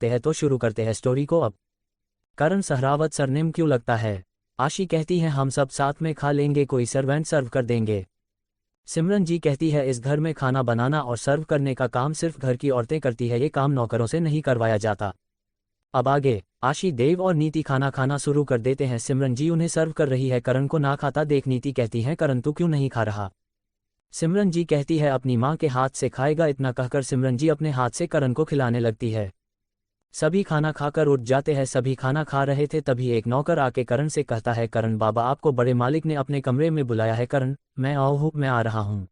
हैं तो शुरू करते हैं स्टोरी को अब। करण सहरावत सरनेम क्यों लगता है? आशी कहती है हम सब साथ में खा लेंगे, कोई सर्वेंट सर्व कर देंगे। सिमरन जी कहती है इस घर में खाना बनाना और सर्व करने का काम सिर्फ घर की औरतें करती है, ये काम नौकरों से नहीं करवाया जाता। अब आगे आशी, देव और नीति खाना खाना शुरू कर देते हैं। सिमरन जी उन्हें सर्व कर रही है, करण को ना खाता देख नीति कहती है करण तू क्यों नहीं खा रहा? सिमरन जी कहती है अपनी माँ के हाथ से खाएगा। इतना कहकर सिमरन जी अपने हाथ से करण को खिलाने लगती है। सभी खाना खाकर उठ जाते हैं। सभी खाना खा रहे थे तभी एक नौकर आके करण से कहता है करण बाबा आपको बड़े मालिक ने अपने कमरे में बुलाया है। करण मैं आओ हूँ, मैं आ रहा हूँ।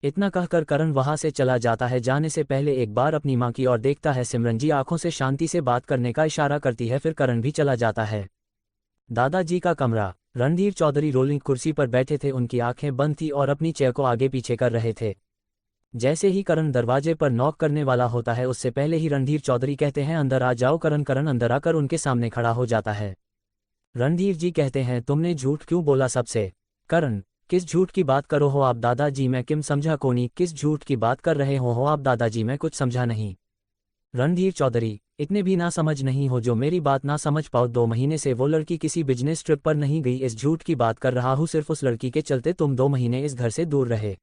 इतना कहकर करण वहां से चला जाता है। जाने से पहले एक बार अपनी माँ की ओर देखता है। सिमरन जी आंखों से शांति से बात करने का इशारा करती है, फिर करण भी चला जाता है। दादाजी का कमरा। रणधीर चौधरी रोलिंग कुर्सी पर बैठे थे, उनकी आंखें बंद थी और अपनी चेयर को आगे पीछे कर रहे थे। जैसे ही करण दरवाजे पर नॉक करने वाला होता है उससे पहले ही रणधीर चौधरी कहते हैं अंदर आ जाओ। करण अंदर आकर उनके सामने खड़ा हो जाता है। रणधीर जी कहते हैं तुमने झूठ क्यों बोला सबसे? करण किस झूठ की बात करो हो आप दादाजी? मैं किम समझा कोनी, किस झूठ की बात कर रहे हो आप दादाजी? मैं कुछ समझा नहीं। रणधीर चौधरी इतने भी ना समझ नहीं हो जो मेरी बात ना समझ पाओ। 2 महीने से वो लड़की किसी बिजनेस ट्रिप पर नहीं गई, इस झूठ की बात कर रहा हूँ। सिर्फ उस लड़की के चलते तुम 2 महीने इस घर से दूर रहे।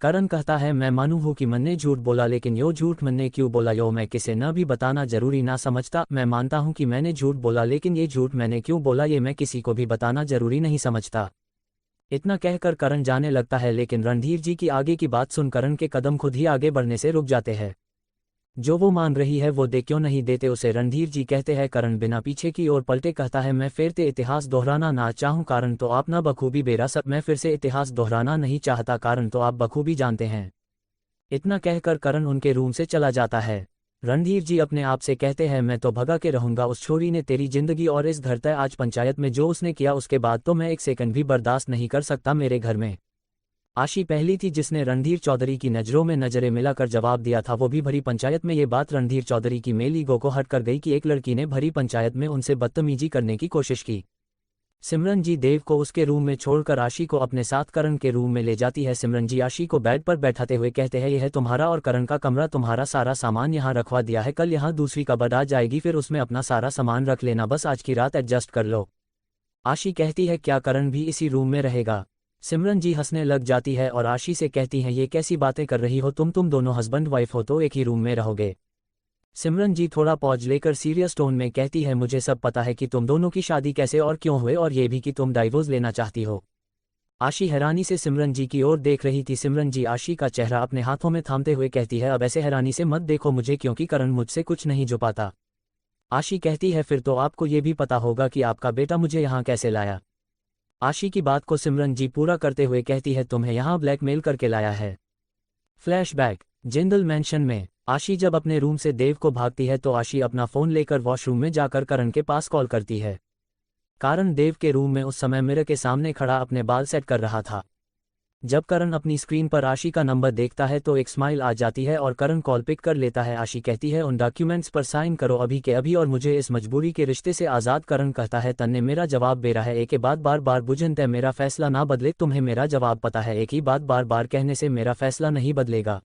करण कहता है मैं मानू हूँ कि मैंने झूठ बोला, लेकिन यो झूठ मैंने क्यों बोला यो मैं किसे न भी बताना जरूरी ना समझता। मैं मानता हूँ कि मैंने झूठ बोला, लेकिन ये झूठ मैंने क्यों बोला ये मैं किसी को भी बताना जरूरी नहीं समझता। इतना कहकर करण जाने लगता है, लेकिन रणधीर जी की आगे की बात सुन करण के कदम खुद ही आगे बढ़ने से रुक जाते हैं। जो वो मान रही है वो दे क्यों नहीं देते उसे? रणधीर जी कहते हैं। करण बिना पीछे की ओर पलटे कहता है मैं फिर से इतिहास दोहराना ना चाहूँ कारण तो आप ना बखूबी बेरा सब। मैं फिर से इतिहास दोहराना नहीं चाहता कारण तो आप बखूबी जानते हैं। इतना कहकर करण उनके रूम से चला जाता है। रणधीर जी अपने आप से कहते हैं मैं तो भगा के रहूंगा, उस छोरी ने तेरी जिंदगी और इस घर तय आज पंचायत में जो उसने किया उसके बाद तो मैं एक सेकंड भी बर्दाश्त नहीं कर सकता मेरे घर में। आशी पहली थी जिसने रणधीर चौधरी की नज़रों में नजरें मिलाकर जवाब दिया था, वो भी भरी पंचायत में। ये बात रणधीर चौधरी की मेल ईगो को हट कर गई कि एक लड़की ने भरी पंचायत में उनसे बदतमीजी करने की कोशिश की। सिमरन जी देव को उसके रूम में छोड़कर आशी को अपने साथ करण के रूम में ले जाती है। सिमरन जी आशी को बेड पर बैठाते हुए कहते हैं यह है तुम्हारा और करण का कमरा, तुम्हारा सारा सामान यहाँ रखवा दिया है, कल यहाँ दूसरी कबर्ड आ जाएगी फिर उसमें अपना सारा सामान रख लेना, बस आज की रात एडजस्ट कर लो। आशी कहती है क्या करण भी इसी रूम में रहेगा? सिमरन जी हंसने लग जाती है और आशी से कहती हैं ये कैसी बातें कर रही हो तुम दोनों हस्बैंड वाइफ हो तो एक ही रूम में रहोगे। सिमरन जी थोड़ा पॉज लेकर सीरियस टोन में कहती है मुझे सब पता है कि तुम दोनों की शादी कैसे और क्यों हुए और ये भी कि तुम डाइवोर्स लेना चाहती हो। आशी हैरानी से सिमरन जी की ओर देख रही थी। सिमरन जी आशी का चेहरा अपने हाथों में थामते हुए कहती है अब ऐसे हैरानी से मत देखो मुझे, क्योंकि करण मुझसे कुछ नहीं छुपाता। आशी कहती है फिर तो आपको ये भी पता होगा कि आपका बेटा मुझे यहाँ कैसे लाया। आशी की बात को सिमरन जी पूरा करते हुए कहती है तुम्हें यहाँ ब्लैकमेल करके लाया है। फ्लैशबैक। जिंदल मैंशन में आशी जब अपने रूम से देव को भागती है तो आशी अपना फ़ोन लेकर वॉशरूम में जाकर करण के पास कॉल करती है। कारण देव के रूम में उस समय मिरर के सामने खड़ा अपने बाल सेट कर रहा था। जब करण अपनी स्क्रीन पर आशी का नंबर देखता है तो एक स्माइल आ जाती है और करण कॉल पिक कर लेता है। आशी कहती है उन डॉक्यूमेंट्स पर साइन करो अभी के अभी और मुझे इस मजबूरी के रिश्ते से आज़ाद। करण कहता है तन्ने मेरा जवाब दे रहा है एक के बाद बार बार बुझन तय मेरा फैसला ना बदले, तुम्हें मेरा जवाब पता है एक ही बात बार बार कहने से मेरा फैसला नहीं बदलेगा।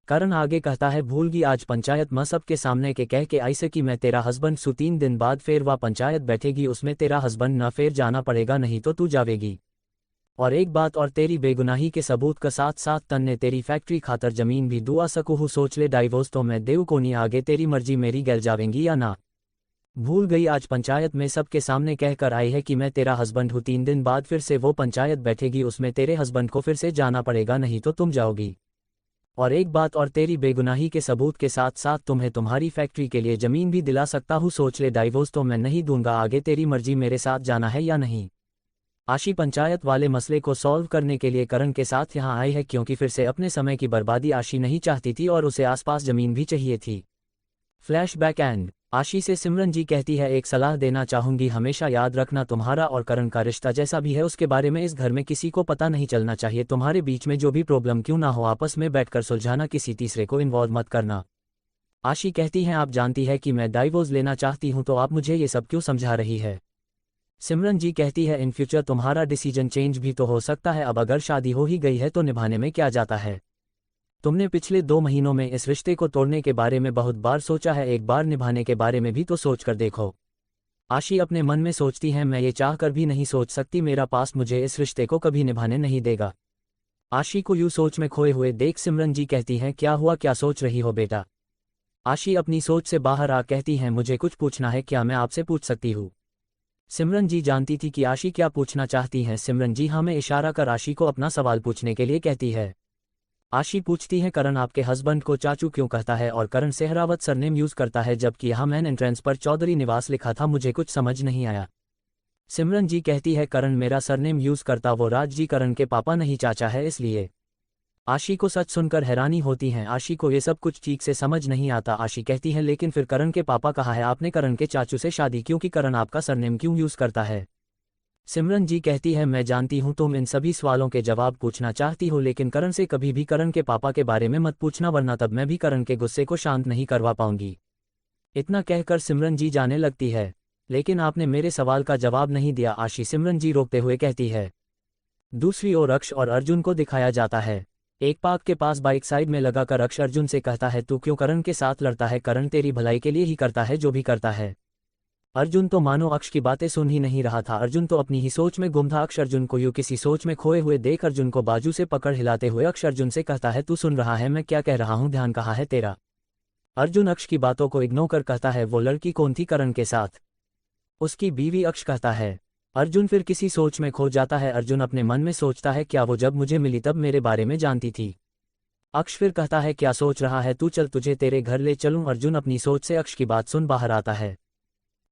करण आगे कहता है भूलगी आज पंचायत में सबके सामने के कह के ऐसे कि मैं तेरा हस्बैंड सु 3 दिन बाद फिर वह पंचायत बैठेगी उसमें तेरा हस्बैंड न फिर जाना पड़ेगा नहीं तो तू जावेगी। और एक बात और तेरी बेगुनाही के सबूत का साथ साथ तन्ने तेरी फैक्ट्री खातर जमीन भी दुआ सकूँ सोच ले डाइवोर्स तो मैं देव को नहीं आगे तेरी मर्जी मेरी गैल जावेंगी या ना। भूल गई आज पंचायत में सबके सामने कहकर आई है कि मैं तेरा हस्बैंड हूँ, 3 दिन बाद फिर से वो पंचायत बैठेगी उसमें तेरे हस्बैंड को फिर से जाना पड़ेगा नहीं तो तुम जाओगी। और एक बात और तेरी बेगुनाही के सबूत के साथ साथ तुम्हें तुम्हारी फैक्ट्री के लिए जमीन भी दिला सकता हूँ सोच ले डाइवोर्स तो मैं नहीं दूंगा आगे तेरी मर्जी मेरे साथ जाना है या नहीं। आशी पंचायत वाले मसले को सॉल्व करने के लिए करण के साथ यहाँ आई है क्योंकि फिर से अपने समय की बर्बादी आशी नहीं चाहती थी और उसे आसपास जमीन भी चाहिए थी। फ्लैशबैक एंड आशी से सिमरन जी कहती है एक सलाह देना चाहूंगी, हमेशा याद रखना तुम्हारा और करण का रिश्ता जैसा भी है उसके बारे में इस घर में किसी को पता नहीं चलना चाहिए। तुम्हारे बीच में जो भी प्रॉब्लम क्यों ना हो आपस में बैठकर सुलझाना, किसी तीसरे को इन्वॉल्व मत करना। आशी कहती है आप जानती है कि मैं डाइवोर्स लेना चाहती हूँ तो आप मुझे ये सब क्यों समझा रही है। सिमरन जी कहती है इन फ्यूचर तुम्हारा डिसीजन चेंज भी तो हो सकता है, अब अगर शादी हो ही गई है तो निभाने में क्या जाता है। तुमने पिछले 2 महीनों में इस रिश्ते को तोड़ने के बारे में बहुत बार सोचा है, एक बार निभाने के बारे में भी तो सोच कर देखो। आशी अपने मन में सोचती है, मैं ये चाह कर भी नहीं सोच सकती, मेरा पास्ट मुझे इस रिश्ते को कभी निभाने नहीं देगा। आशी को यूं सोच में खोए हुए देख सिमरन जी कहती हैं, क्या हुआ, क्या सोच रही हो बेटा? आशी अपनी सोच से बाहर आ कहती हैं, मुझे कुछ पूछना है, क्या मैं आपसे पूछ सकती हूँ? सिमरन जी जानती थी कि आशी क्या पूछना चाहती हैं। सिमरन जी हाँ में इशारा कर आशी को अपना सवाल पूछने के लिए कहती है। आशी पूछती है, करण आपके हस्बैंड को चाचू क्यों कहता है और करण सहरावत सरनेम यूज करता है जबकि यहाँ मैन एंट्रेंस पर चौधरी निवास लिखा था, मुझे कुछ समझ नहीं आया। सिमरन जी कहती है, करण मेरा सरनेम यूज करता वो राज जी करण के पापा नहीं चाचा है, इसलिए। आशी को सच सुनकर हैरानी होती है, आशी को ये सब कुछ ठीक से समझ नहीं आता। आशी कहती है, लेकिन फिर करण के पापा कहा है आपने करण के चाचू से शादी क्यों की, करण आपका सरनेम क्यों यूज करता है? सिमरन जी कहती है, मैं जानती हूँ तुम इन सभी सवालों के जवाब पूछना चाहती हो, लेकिन करण से कभी भी करण के पापा के बारे में मत पूछना, वरना तब मैं भी करण के गुस्से को शांत नहीं करवा पाऊंगी। इतना कहकर सिमरन जी जाने लगती है। लेकिन आपने मेरे सवाल का जवाब नहीं दिया, आशी सिमरन जी रोकते हुए कहती है। दूसरी ओर अक्ष और अर्जुन को दिखाया जाता है। एक पार्क के पास बाइक साइड में लगाकर अक्ष अर्जुन से कहता है, तू क्यों करण के साथ लड़ता है? करण तेरी भलाई के लिए ही करता है जो भी करता है। अर्जुन तो मानो अक्ष की बातें सुन ही नहीं रहा था, अर्जुन तो अपनी ही सोच में गुम था। अक्ष अर्जुन को यूं किसी सोच में खोए हुए देख अर्जुन को बाजू से पकड़ हिलाते हुए अक्ष अर्जुन से कहता है, तू सुन रहा है मैं क्या कह रहा हूँ? ध्यान कहाँ है तेरा? अर्जुन अक्ष की बातों को इग्नोर कर कहता है, वो लड़की कौन थी? करण के साथ उसकी बीवी। अक्ष कहता है। अर्जुन फिर किसी सोच में खो जाता है। अर्जुन अपने मन में सोचता है, क्या वो जब मुझे मिली तब मेरे बारे में जानती थी? अक्ष फिर कहता है, क्या सोच रहा है तू? चल तुझे तेरे घर ले चलूं। अर्जुन अपनी सोच से अक्ष की बात सुन बाहर आता है।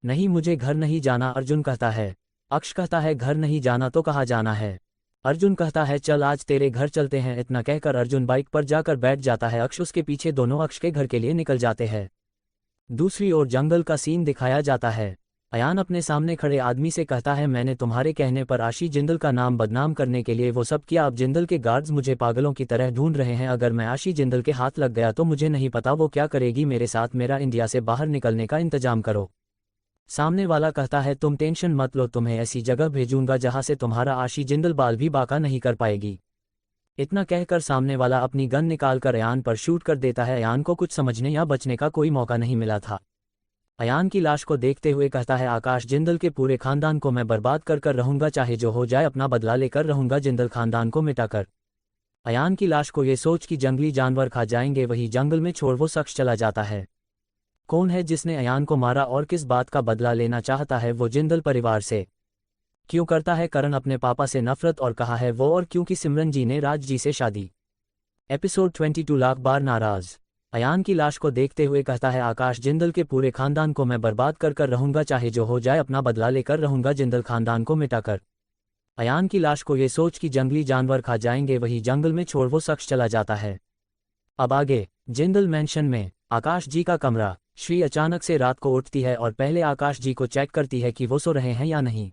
नहीं मुझे घर नहीं जाना, अर्जुन कहता है। अक्ष कहता है, घर नहीं जाना तो कहाँ जाना है? अर्जुन कहता है, चल आज तेरे घर चलते हैं। इतना कहकर अर्जुन बाइक पर जाकर बैठ जाता है। अक्ष उसके पीछे, दोनों अक्ष के घर के लिए निकल जाते हैं। दूसरी ओर जंगल का सीन दिखाया जाता है। अयान अपने सामने खड़े आदमी से कहता है, मैंने तुम्हारे कहने पर आशी जिंदल का नाम बदनाम करने के लिए वो सब किया। अब जिंदल के गार्ड्स मुझे पागलों की तरह ढूंढ रहे हैं, अगर मैं आशी जिंदल के हाथ लग गया तो मुझे नहीं पता वो क्या करेगी मेरे साथ। मेरा इंडिया से बाहर निकलने का इंतजाम करो। सामने वाला कहता है, तुम टेंशन मत लो, तुम्हें ऐसी जगह भेजूंगा जहां से तुम्हारा आशी जिंदल बाल भी बाका नहीं कर पाएगी। इतना कहकर सामने वाला अपनी गन निकालकर अयान पर शूट कर देता है। अयान को कुछ समझने या बचने का कोई मौका नहीं मिला था। अयान की लाश को देखते हुए कहता है, आकाश जिंदल के पूरे खानदान को मैं बर्बाद कर कर रहूंगा, चाहे जो हो जाए अपना बदला लेकर रहूंगा जिंदल खानदान को मिटाकर। अयान की लाश को ये सोच कि जंगली जानवर खा जाएंगे वही जंगल में छोड़ वो शख्स चला जाता है। कौन है जिसने अयान को मारा और किस बात का बदला लेना चाहता है वो जिंदल परिवार से? क्यों करता है करण अपने पापा से नफरत और कहा है वो और क्योंकि सिमरन जी ने राज जी से शादी? एपिसोड 22 लाख बार नाराज। अयान की लाश को देखते हुए कहता है, आकाश जिंदल के पूरे खानदान को मैं बर्बाद कर कर रहूंगा, चाहे जो हो जाए अपना बदला लेकर रहूंगा जिंदल खानदान को मिटाकर। अयान की लाश को ये सोच कि जंगली जानवर खा जाएंगे वही जंगल में छोड़ वो शख्स चला जाता है। अब आगे जिंदल मैंशन में आकाश जी का कमरा। श्री अचानक से रात को उठती है और पहले आकाश जी को चेक करती है कि वो सो रहे हैं या नहीं।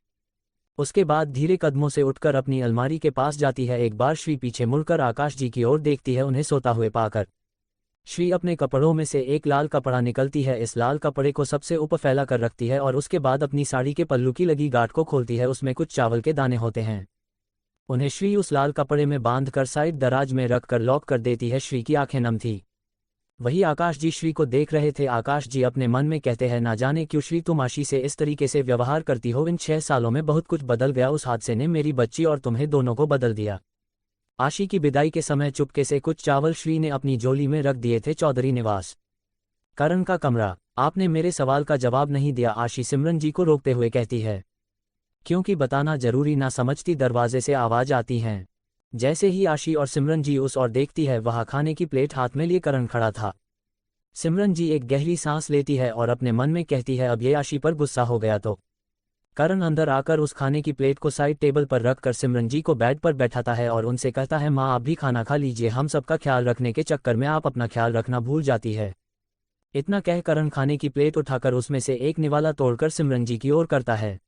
उसके बाद धीरे कदमों से उठकर अपनी अलमारी के पास जाती है। एक बार श्री पीछे मुड़कर आकाश जी की ओर देखती है, उन्हें सोता हुए पाकर श्री अपने कपड़ों में से एक लाल कपड़ा निकलती है। इस लाल कपड़े को सबसे ऊपर फैला कर रखती है और उसके बाद अपनी साड़ी के पल्लू की लगी गांठ को खोलती है। उसमें कुछ चावल के दाने होते हैं। उन्हें श्री उस लाल कपड़े में बांधकर साइड दराज में रखकर लॉक कर देती है। श्री की आंखें नम थी। वही आकाश जी श्री को देख रहे थे। आकाश जी अपने मन में कहते हैं, ना जाने क्यों श्री तुम आशी से इस तरीके से व्यवहार करती हो। इन 6 सालों में बहुत कुछ बदल गया। उस हादसे ने मेरी बच्ची और तुम्हें दोनों को बदल दिया। आशी की विदाई के समय चुपके से कुछ चावल श्री ने अपनी झोली में रख दिए थे। चौधरी निवास करण का कमरा। आपने मेरे सवाल का जवाब नहीं दिया, आशी सिमरन जी को रोकते हुए कहती है। क्योंकि बताना जरूरी ना समझती। दरवाजे से आवाज आती है। जैसे ही आशी और सिमरन जी उस और देखती है, वहां खाने की प्लेट हाथ में लिए करण खड़ा था। सिमरन जी एक गहरी सांस लेती है और अपने मन में कहती है, अब ये आशी पर गुस्सा हो गया तो। करण अंदर आकर उस खाने की प्लेट को साइड टेबल पर रखकर सिमरन जी को बेड पर बैठाता है और उनसे कहता है, माँ आप भी खाना खा लीजिए, हम सबका ख्याल रखने के चक्कर में आप अपना ख्याल रखना भूल जाती है। इतना कह करण खाने की प्लेट उठाकर उसमें से एक निवाला तोड़कर सिमरन जी की ओर करता है।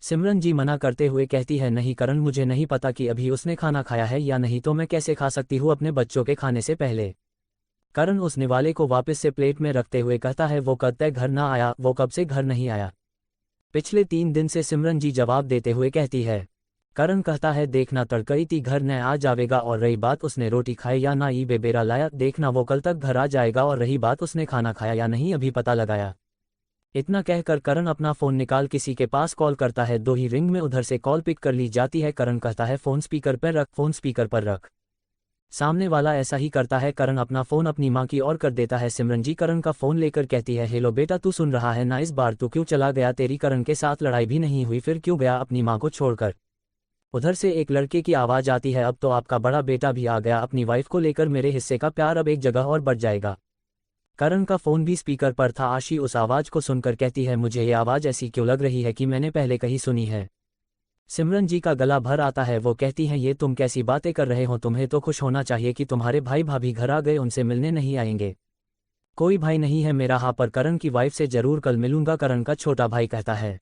सिमरन जी मना करते हुए कहती है, नहीं करण, मुझे नहीं पता कि अभी उसने खाना खाया है या नहीं, तो मैं कैसे खा सकती हूँ अपने बच्चों के खाने से पहले। करण उस निवाले को वापस से प्लेट में रखते हुए कहता है, वो कब तक घर ना आया? वो कब से घर नहीं आया? पिछले 3 दिन से, सिमरन जी जवाब देते हुए कहती है। करण कहता है देखना तड़कई ती घर न आ जावेगा, और रही बात उसने रोटी खाई या ना ई बेबेरा लाया, देखना वो कल तक घर आ जाएगा, और रही बात उसने खाना खाया या नहीं अभी पता लगाया। इतना कहकर करण अपना फ़ोन निकाल किसी के पास कॉल करता है। 2 ही रिंग में उधर से कॉल पिक कर ली जाती है। करण कहता है फ़ोन स्पीकर पर रख, फ़ोन स्पीकर पर रख। सामने वाला ऐसा ही करता है। करण अपना फ़ोन अपनी माँ की ओर कर देता है। सिमरन जी करण का फ़ोन लेकर कहती है हेलो बेटा, तू सुन रहा है ना, इस बार तू क्यों चला गया? तेरी करण के साथ लड़ाई भी नहीं हुई, फिर क्यों गया अपनी माँ को छोड़कर? उधर से एक लड़के की आवाज़ आती है अब तो आपका बड़ा बेटा भी आ गया अपनी वाइफ को लेकर, मेरे हिस्से का प्यार अब एक जगह और बढ़ जाएगा। करण का फ़ोन भी स्पीकर पर था। आशी उस आवाज़ को सुनकर कहती है मुझे ये आवाज़ ऐसी क्यों लग रही है कि मैंने पहले कहीं सुनी है। सिमरन जी का गला भर आता है। वो कहती हैं ये तुम कैसी बातें कर रहे हो, तुम्हें तो खुश होना चाहिए कि तुम्हारे भाई भाभी घर आ गए, उनसे मिलने नहीं आएंगे। कोई भाई नहीं है मेरा, हाँ पर करण की वाइफ से जरूर कल मिलूंगा, करण का छोटा भाई कहता है।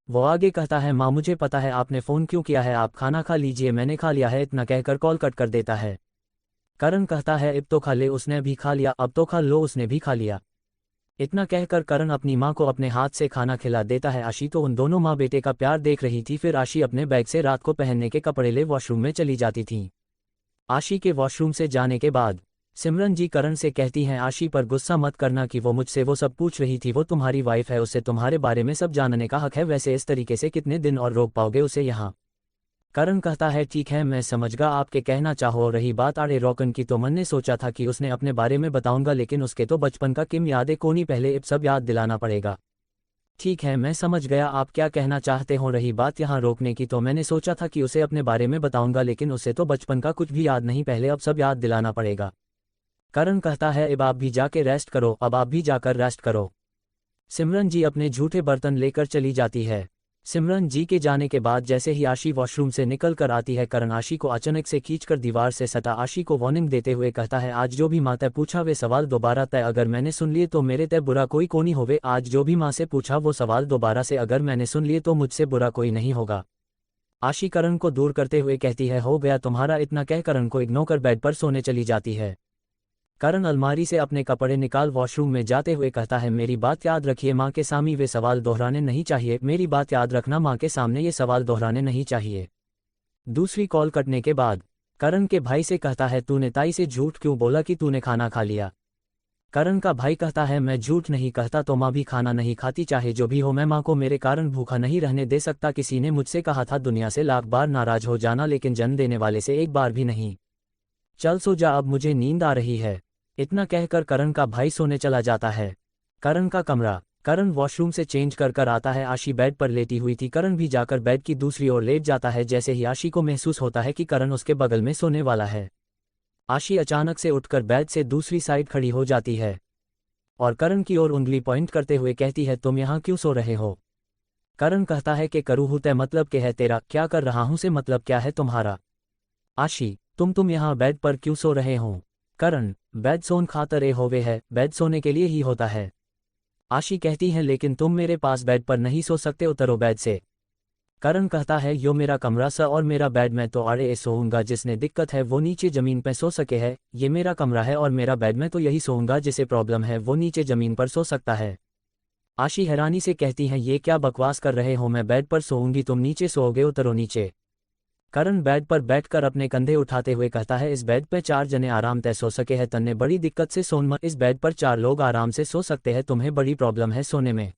वो आगे कहता है माँ मुझे पता है आपने फ़ोन क्यों किया है, आप खाना खा लीजिए, मैंने खा लिया है, इतना कहकर कॉल कट कर देता है। करण कहता है अब तो खा ले, उसने भी खा लिया, अब तो खा लो, उसने भी खा लिया। इतना कहकर करण अपनी माँ को अपने हाथ से खाना खिला देता है। आशी तो उन दोनों माँ बेटे का प्यार देख रही थी। फिर आशी अपने बैग से रात को पहनने के कपड़े ले वॉशरूम में चली जाती थी। आशी के वॉशरूम से जाने के बाद सिमरन जी करण से कहती हैं आशी पर गुस्सा मत करना कि वो मुझसे वो सब पूछ रही थी, वो तुम्हारी वाइफ है, उससे तुम्हारे बारे में सब जानने का हक है, वैसे इस तरीके से कितने दिन और रोक पाओगे उसे यहाँ? करण कहता है ठीक है मैं समझ गया आपके कहना चाहो, रही बात आड़े रोकन की तो मैंने सोचा था कि उसने अपने बारे में बताऊंगा, लेकिन उसके तो बचपन का किम यादें कोनी, पहले अब सब याद दिलाना पड़ेगा। ठीक है मैं समझ गया आप क्या कहना चाहते हो, रही बात यहाँ रोकने की तो मैंने सोचा था कि उसे अपने बारे में बताऊंगा, लेकिन उसे तो बचपन का कुछ भी याद नहीं, पहले अब सब याद दिलाना पड़ेगा। करण कहता है अब आप भी जाके रेस्ट करो, अब आप भी जाकर रेस्ट करो। सिमरन जी अपने झूठे बर्तन लेकर चली जाती है। सिमरन जी के जाने के बाद जैसे ही आशी वॉशरूम से निकल कर आती है, करण आशी को अचानक से खींचकर दीवार से सटा आशी को वार्निंग देते हुए कहता है आज जो भी माँ तय पूछा वे सवाल दोबारा तय अगर मैंने सुन लिए तो मेरे तय बुरा कोई कोनी होवे, आज जो भी माँ से पूछा वो सवाल दोबारा से अगर मैंने सुन लिए तो मुझसे बुरा कोई नहीं होगा। आशी करण को दूर करते हुए कहती है हो गया तुम्हारा, इतना कह करण को इग्नोर कर बेड पर सोने चली जाती है। करण अलमारी से अपने कपड़े निकाल वॉशरूम में जाते हुए कहता है मेरी बात याद रखिए, माँ के सामने वे सवाल दोहराने नहीं चाहिए, मेरी बात याद रखना, माँ के सामने ये सवाल दोहराने नहीं चाहिए। दूसरी कॉल कटने के बाद करण के भाई से कहता है तूने ताई से झूठ क्यों बोला कि तूने खाना खा लिया? करण का भाई कहता है मैं झूठ नहीं कहता तो माँ भी खाना नहीं खाती, चाहे जो भी हो मैं माँ को मेरे कारण भूखा नहीं रहने दे सकता। किसी ने मुझसे कहा था दुनिया से लाख बार नाराज हो जाना लेकिन जन्म देने वाले से एक बार भी नहीं। चल सो जा, अब मुझे नींद आ रही है। इतना कहकर करण का भाई सोने चला जाता है। करण का कमरा। करण वॉशरूम से चेंज कर कर आता है। आशी बेड पर लेटी हुई थी। करण भी जाकर बेड की दूसरी ओर लेट जाता है। जैसे ही आशी को महसूस होता है कि करण उसके बगल में सोने वाला है, आशी अचानक से उठकर बेड से दूसरी साइड खड़ी हो जाती है और करण की ओर उंगली पॉइंट करते हुए कहती है तुम यहाँ क्यों सो रहे हो? करण कहता है कि करूँ हूँ तय मतलब के है तेरा, क्या कर रहा हूँ से मतलब क्या है तुम्हारा? आशी तुम यहाँ बेड पर क्यों सो रहे हो? करण बेड सोन खातर होवे है, बेड सोने के लिए ही होता है। आशी कहती है लेकिन तुम मेरे पास बेड पर नहीं सो सकते, उतरो बेड से। करण कहता है यो मेरा कमरा सा और मेरा बेड, मैं तो आड़े सोऊंगा, जिसने दिक्कत है वो नीचे जमीन पर सो सके है, ये मेरा कमरा है और मेरा बेड, मैं तो यही सोऊंगा, जिसे प्रॉब्लम है वो नीचे जमीन पर सो सकता है। आशी हैरानी से कहती है ये क्या बकवास कर रहे हो, मैं बेड पर सोऊंगी, तुम नीचे सोओगे, उतरो नीचे। करण बेड पर बैठकर अपने कंधे उठाते हुए कहता है इस बेड पर 4 जने आराम से सो सके है, तन्ने बड़ी दिक्कत से सोन मत, इस बेड पर 4 लोग आराम से सो सकते हैं, तुम्हें बड़ी प्रॉब्लम है सोने में।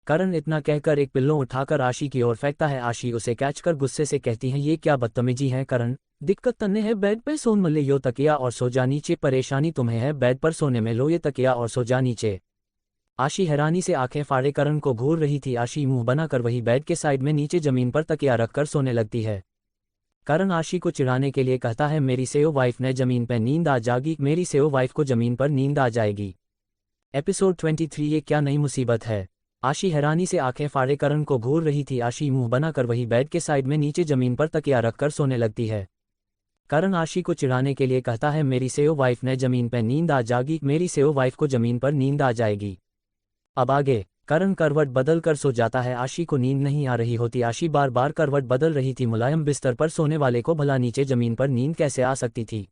करण इतना कहकर एक पिल्लो उठाकर आशी की ओर फेंकता है। आशी उसे कैच कर गुस्से से कहती है ये क्या बदतमीजी है करण, दिक्कत तन्ने है बेड पर सोन मले, यो तकिया और सो जा नीचे, परेशानी तुम्हें है बेड पर सोने में, लो ये तकिया और सो जा नीचे। आशी हैरानी से आंखें फाड़े करण को घूर रही थी। आशी मुंह बनाकर वही बेड के साइड में नीचे जमीन पर तकिया रखकर सोने लगती है। करण आशी को चिढ़ाने के लिए कहता है मेरी सेओ वाइफ ने जमीन पर नींद आ जाएगी, मेरी सेओ वाइफ को जमीन पर नींद आ जाएगी। एपिसोड 23 ये क्या नई मुसीबत है? आशी हैरानी से आंखें फाड़े करण को घूर रही थी। आशी मुंह बनाकर वही बेड के साइड में नीचे जमीन पर तकिया रखकर सोने लगती है। करण आशी को चिढ़ाने के लिए कहता है मेरी सेओ वाइफ ने जमीन पर नींद आ जाएगी, मेरी सेओ वाइफ को जमीन पर नींद आ जाएगी। अब आगे करण करवट बदल कर सो जाता है। आशी को नींद नहीं आ रही होती। आशी बार बार करवट बदल रही थी, मुलायम बिस्तर पर सोने वाले को भला नीचे जमीन पर नींद कैसे आ सकती थी?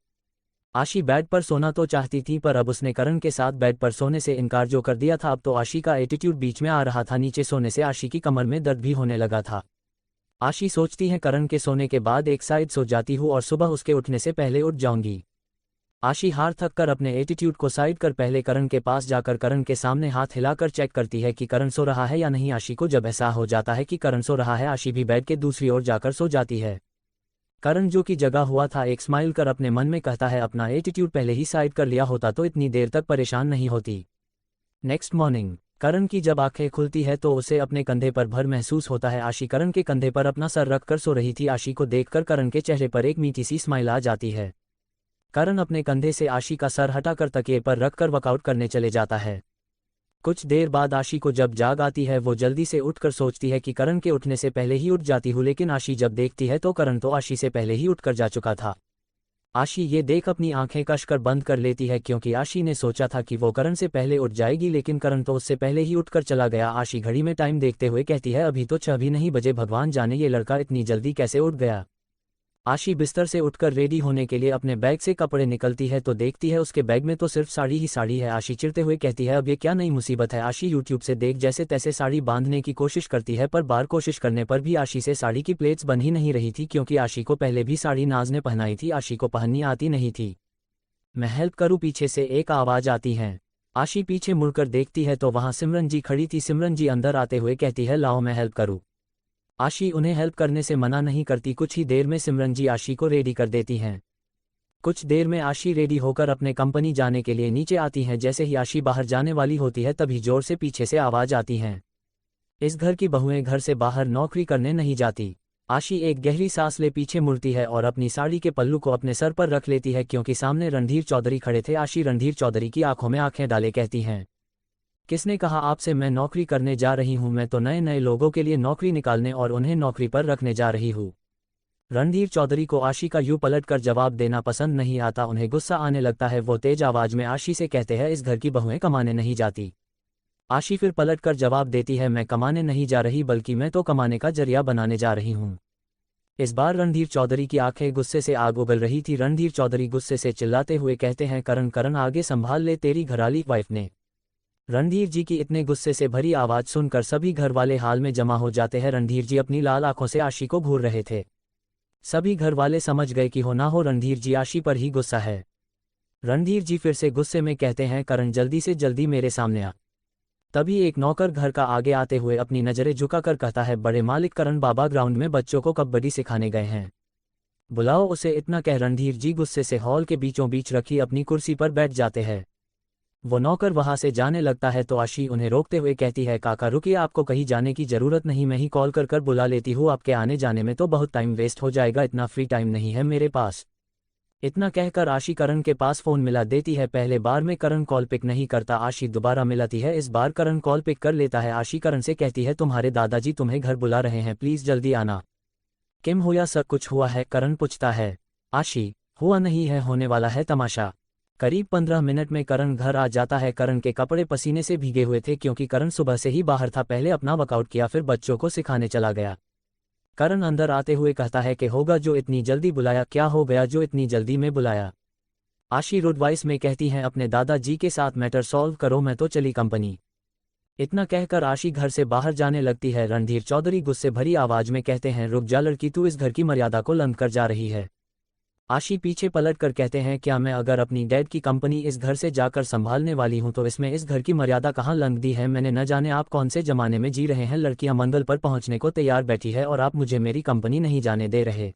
आशी बेड पर सोना तो चाहती थी पर अब उसने करण के साथ बेड पर सोने से इनकार जो कर दिया था, अब तो आशी का एटीट्यूड बीच में आ रहा था। नीचे सोने से आशी की कमर में दर्द भी होने लगा था। आशी सोचती है करण के सोने के बाद एक साइड सो जाती हूँ और सुबह उसके उठने से पहले उठ जाऊंगी। आशी हार थक कर अपने एटीट्यूड को साइड कर पहले करण के पास जाकर करण के सामने हाथ हिलाकर चेक करती है कि करण सो रहा है या नहीं। आशी को जब ऐसा हो जाता है कि करण सो रहा है, आशी भी बेड के दूसरी ओर जाकर सो जाती है। करण जो कि जगा हुआ था एक स्माइल कर अपने मन में कहता है अपना एटीट्यूड पहले ही साइड कर लिया होता तो इतनी देर तक परेशान नहीं होती। नेक्स्ट मॉर्निंग करण की जब आंखें खुलती है तो उसे अपने कंधे पर भर महसूस होता है। आशी करण के कंधे पर अपना सर रखकर सो रही थी। आशी को देखकर करण के चेहरे पर एक मीठी सी स्माइल आ जाती है। करण अपने कंधे से आशी का सर हटाकर तकिए पर रखकर वर्कआउट करने चले जाता है। कुछ देर बाद आशी को जब जाग आती है वो जल्दी से उठकर सोचती है कि करण के उठने से पहले ही उठ जाती हूँ, लेकिन आशी जब देखती है तो करण तो आशी से पहले ही उठकर जा चुका था। आशी ये देख अपनी आंखें कसकर बंद कर लेती है क्योंकि आशी ने सोचा था कि वो करण से पहले उठ जाएगी, लेकिन करण तो उससे पहले ही उठकर चला गया। आशी घड़ी में टाइम देखते हुए कहती है अभी तो 6 भी नहीं बजे, भगवान जाने ये लड़का इतनी जल्दी कैसे उठ गया। आशी बिस्तर से उठकर रेडी होने के लिए अपने बैग से कपड़े निकलती है तो देखती है उसके बैग में तो सिर्फ साड़ी ही साड़ी है। आशी चिढ़ते हुए कहती है अब ये क्या नई मुसीबत है। आशी यूट्यूब से देख जैसे तैसे साड़ी बांधने की कोशिश करती है, पर बार कोशिश करने पर भी आशी से साड़ी की प्लेट्स बन ही नहीं रही थी क्योंकि आशी को पहले भी साड़ी नाज ने पहनाई थी, आशी को पहननी आती नहीं थी। मैं हेल्प करूँ, पीछे से एक आवाज़ आती है। आशी पीछे मुड़कर देखती है तो वहाँ सिमरन जी खड़ी थी। सिमरन जी अंदर आते हुए कहती है लाओ मैं हेल्प करूँ। आशी उन्हें हेल्प करने से मना नहीं करती। कुछ ही देर में सिमरन जी आशी को रेडी कर देती हैं। कुछ देर में आशी रेडी होकर अपने कंपनी जाने के लिए नीचे आती हैं। जैसे ही आशी बाहर जाने वाली होती है तभी जोर से पीछे से आवाज़ आती है इस घर की बहुएं घर से बाहर नौकरी करने नहीं जाती। आशी एक गहरी सांस ले पीछे मुड़ती है और अपनी साड़ी के पल्लू को अपने सर पर रख लेती है क्योंकि सामने रणधीर चौधरी खड़े थे। आशी रणधीर चौधरी की आंखों में आंखें डाले कहती हैं किसने कहा आपसे मैं नौकरी करने जा रही हूं, मैं तो नए नए लोगों के लिए नौकरी निकालने और उन्हें नौकरी पर रखने जा रही हूं। रणधीर चौधरी को आशी का यूं पलट कर जवाब देना पसंद नहीं आता, उन्हें गुस्सा आने लगता है। वो तेज आवाज में आशी से कहते हैं इस घर की बहुएं कमाने नहीं जाती। आशी फिर पलट कर जवाब देती है मैं कमाने नहीं जा रही बल्कि मैं तो कमाने का जरिया बनाने जा रही हूं। इस बार रणधीर चौधरी की आंखें गुस्से से आग उगल रही थी। रणधीर चौधरी गुस्से से चिल्लाते हुए कहते हैं करण करण आगे संभाल ले तेरी घरवाली वाइफ ने। रणधीर जी की इतने गुस्से से भरी आवाज सुनकर सभी घर वाले हाल में जमा हो जाते हैं। रणधीर जी अपनी लाल आंखों से आशी को घूर रहे थे। सभी घर वाले समझ गए कि हो ना हो रणधीर जी आशी पर ही गुस्सा है। रणधीर जी फिर से गुस्से में कहते हैं करण जल्दी से जल्दी मेरे सामने आ। तभी एक नौकर घर का आगे आते हुए अपनी नजरें झुकाकर कहता है बड़े मालिक करण बाबा ग्राउंड में बच्चों को कबड्डी सिखाने गए हैं, बुलाओ उसे। इतना कह रणधीर जी गुस्से से हॉल के बीचों बीच रखी अपनी कुर्सी पर बैठ जाते हैं। वो नौकर वहां से जाने लगता है तो आशी उन्हें रोकते हुए कहती है काका रुकिए, आपको कहीं जाने की जरूरत नहीं, मैं ही कॉल कर बुला लेती हूँ, आपके आने जाने में तो बहुत टाइम वेस्ट हो जाएगा, इतना फ्री टाइम नहीं है मेरे पास। इतना कहकर आशी करण के पास फोन मिला देती है। पहले बार में करण कॉल पिक नहीं करता, आशी दोबारा मिलाती है। इस बार करण कॉल पिक कर लेता है। आशी करण से कहती है तुम्हारे दादाजी तुम्हें घर बुला रहे हैं, प्लीज जल्दी आना। किम हुआ सब कुछ हुआ है? करण पूछता है। आशी हुआ नहीं है, होने वाला है तमाशा। करीब 15 मिनट में करण घर आ जाता है। करण के कपड़े पसीने से भीगे हुए थे क्योंकि करण सुबह से ही बाहर था, पहले अपना वर्कआउट किया फिर बच्चों को सिखाने चला गया। करण अंदर आते हुए कहता है कि होगा जो इतनी जल्दी बुलाया, क्या हो गया जो इतनी जल्दी में बुलाया? आशी रुड वॉइस में कहती हैं अपने दादाजी के साथ मैटर सॉल्व करो, मैं तो चली कंपनी। इतना कहकर आशी घर से बाहर जाने लगती है। रणधीर चौधरी गुस्से भरी आवाज में कहते हैं रुक जा लड़की, तू इस घर की मर्यादा को लंघ कर जा रही है। आशी पीछे पलट कर कहते हैं क्या मैं अगर अपनी डैड की कंपनी इस घर से जाकर संभालने वाली हूं तो इसमें इस घर की मर्यादा कहाँ लंघ दी है? मैंने न जाने आप कौन से जमाने में जी रहे हैं, लड़कियां मंगल पर पहुंचने को तैयार बैठी है और आप मुझे मेरी कंपनी नहीं जाने दे रहे।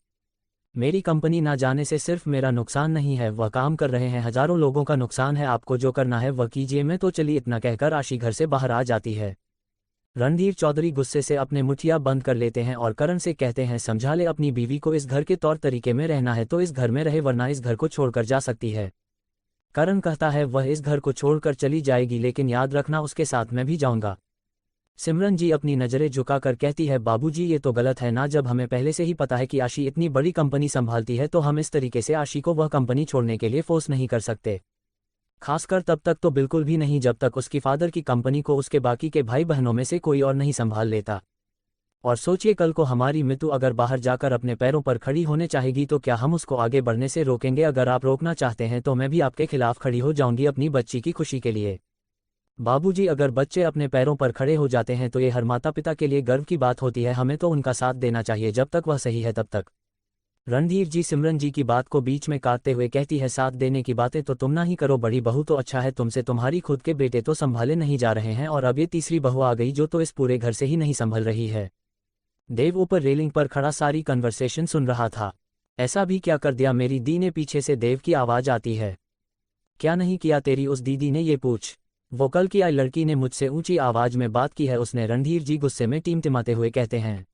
मेरी कंपनी ना जाने से सिर्फ मेरा नुकसान नहीं है, वह काम कर रहे हैं हजारों लोगों का नुकसान है, आपको जो करना है वह कीजिए, मैं तो चली। इतना कहकर आशी घर से बाहर आ जाती है। रणधीर चौधरी गुस्से से अपने मुठिया बंद कर लेते हैं और करण से कहते हैं समझा ले अपनी बीवी को, इस घर के तौर तरीके में रहना है तो इस घर में रहे वरना इस घर को छोड़कर जा सकती है। करण कहता है वह इस घर को छोड़कर चली जाएगी लेकिन याद रखना उसके साथ मैं भी जाऊंगा। सिमरन जी अपनी नजरें झुकाकर कहती है बाबूजी ये तो गलत है ना, जब हमें पहले से ही पता है कि आशी इतनी बड़ी कंपनी संभालती है तो हम इस तरीके से आशी को वह कंपनी छोड़ने के लिए फोर्स नहीं कर सकते, खासकर तब तक तो बिल्कुल भी नहीं जब तक उसकी फादर की कंपनी को उसके बाकी के भाई बहनों में से कोई और नहीं संभाल लेता। और सोचिए कल को हमारी मितू अगर बाहर जाकर अपने पैरों पर खड़ी होने चाहेगी तो क्या हम उसको आगे बढ़ने से रोकेंगे? अगर आप रोकना चाहते हैं तो मैं भी आपके खिलाफ खड़ी हो जाऊंगी अपनी बच्ची की खुशी के लिए। बाबूजी, अगर बच्चे अपने पैरों पर खड़े हो जाते हैं तो ये हर माता पिता के लिए गर्व की बात होती है, हमें तो उनका साथ देना चाहिए जब तक वह सही है तब तक। रणधीर जी सिमरन जी की बात को बीच में काटते हुए कहती है, साथ देने की बातें तो तुम ना ही करो, बड़ी बहू तो अच्छा है तुमसे तुम्हारी खुद के बेटे तो संभाले नहीं जा रहे हैं और अब ये तीसरी बहू आ गई जो तो इस पूरे घर से ही नहीं संभल रही है। देव ऊपर रेलिंग पर खड़ा सारी कन्वर्सेशन सुन रहा था। ऐसा भी क्या कर दिया मेरी दी ने, पीछे से देव की आवाज आती है। क्या नहीं किया तेरी उस दीदी ने, ये पूछ। वो कल की आई लड़की ने मुझसे ऊंची आवाज में बात की है उसने, रणधीर जी गुस्से में टिमटिमाते हुए कहते हैं।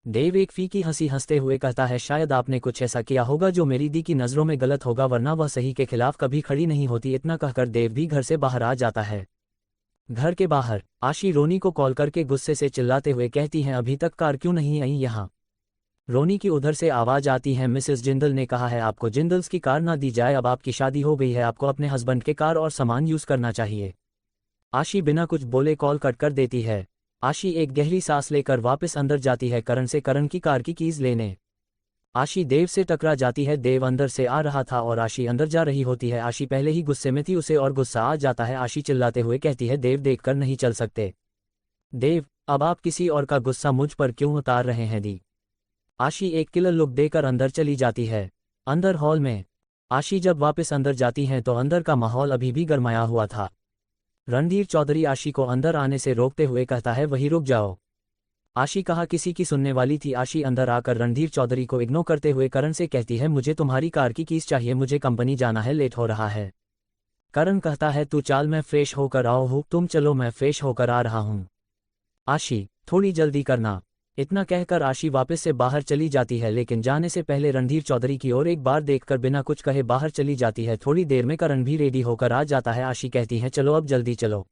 देव एक फीकी हंसी हंसते हुए कहता है, शायद आपने कुछ ऐसा किया होगा जो मेरी दी की नज़रों में गलत होगा, वरना वह सही के खिलाफ कभी खड़ी नहीं होती। इतना कहकर देव भी घर से बाहर आ जाता है। घर के बाहर आशी रोनी को कॉल करके गुस्से से चिल्लाते हुए कहती हैं, अभी तक कार क्यों नहीं आई यहाँ। रोनी की उधर से आवाज आती है, मिसेस जिंदल ने कहा है आपको जिंदल्स की कार ना दी जाए, अब आपकी शादी हो गई है, आपको अपने हस्बैंड के कार और सामान यूज करना चाहिए। आशी बिना कुछ बोले कॉल कट कर देती है। आशी एक गहरी सांस लेकर वापस अंदर जाती है करण से करण की कार की कीज लेने। आशी देव से टकरा जाती है, देव अंदर से आ रहा था और आशी अंदर जा रही होती है। आशी पहले ही गुस्से में थी, उसे और गुस्सा आ जाता है। आशी चिल्लाते हुए कहती है, देव देखकर नहीं चल सकते। देव, अब आप किसी और का गुस्सा मुझ पर क्यों उतार रहे हैं दी। आशी एक किलर लुक देकर अंदर चली जाती है। अंदर हॉल में आशी जब वापस अंदर जाती हैं तो अंदर का माहौल अभी भी गरमाया हुआ था। रणधीर चौधरी आशी को अंदर आने से रोकते हुए कहता है, वहीं रुक जाओ। आशी कहा किसी की सुनने वाली थी। आशी अंदर आकर रणधीर चौधरी को इग्नोर करते हुए करण से कहती है, मुझे तुम्हारी कार की कीज चाहिए, मुझे कंपनी जाना है, लेट हो रहा है। करण कहता है, तू चाल मैं फ्रेश होकर आओ हूँ, तुम चलो मैं फ्रेश होकर आ रहा हूँ। आशी, थोड़ी जल्दी करना। इतना कहकर आशी वापस से बाहर चली जाती है, लेकिन जाने से पहले रणधीर चौधरी की ओर एक बार देखकर बिना कुछ कहे बाहर चली जाती है। थोड़ी देर में करण भी रेडी होकर आ जाता है। आशी कहती है, चलो अब जल्दी चलो।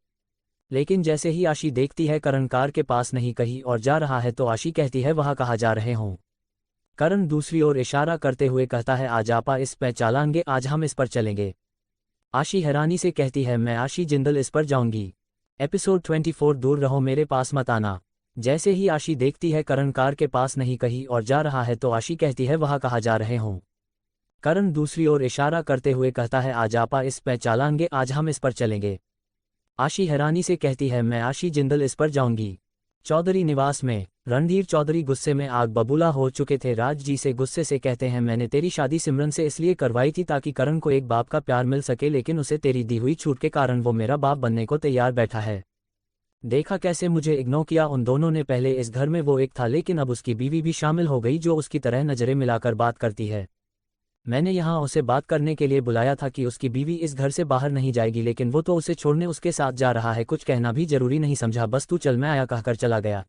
लेकिन जैसे ही आशी देखती है करण कार के पास नहीं कहीं और जा रहा है तो आशी कहती है, वहाँ कहाँ जा रहे हों। करण दूसरी ओर इशारा करते हुए कहता है, आज आपा इस पे चालांगे, आज हम इस पर चलेंगे। आशी हैरानी से कहती है, मैं आशी जिंदल इस पर जाऊंगी। एपिसोड 24 दूर रहो मेरे पास मत आना। जैसे ही आशी देखती है करण कार के पास नहीं कहीं और जा रहा है तो आशी कहती है, वहाँ कहाँ जा रहे हों। करण दूसरी ओर इशारा करते हुए कहता है, आज आपा इस पे चालांगे, आज हम इस पर चलेंगे। आशी हैरानी से कहती है, मैं आशी जिंदल इस पर जाऊंगी। चौधरी निवास में रणधीर चौधरी गुस्से में आग बबूला हो चुके थे। राज जी से गुस्से से कहते हैं, मैंने तेरी शादी सिमरन से इसलिए करवाई थी ताकि करण को एक बाप का प्यार मिल सके, लेकिन उसे तेरी दी हुई छूट के कारण वो मेरा बाप बनने को तैयार बैठा है। देखा कैसे मुझे इग्नोर किया उन दोनों ने। पहले इस घर में वो एक था, लेकिन अब उसकी बीवी भी शामिल हो गई जो उसकी तरह नजरें मिलाकर बात करती है। मैंने यहाँ उसे बात करने के लिए बुलाया था कि उसकी बीवी इस घर से बाहर नहीं जाएगी, लेकिन वो तो उसे छोड़ने उसके साथ जा रहा है। कुछ कहना भी जरूरी नहीं समझा, बस तू चल मैं आया कहकर चला गया।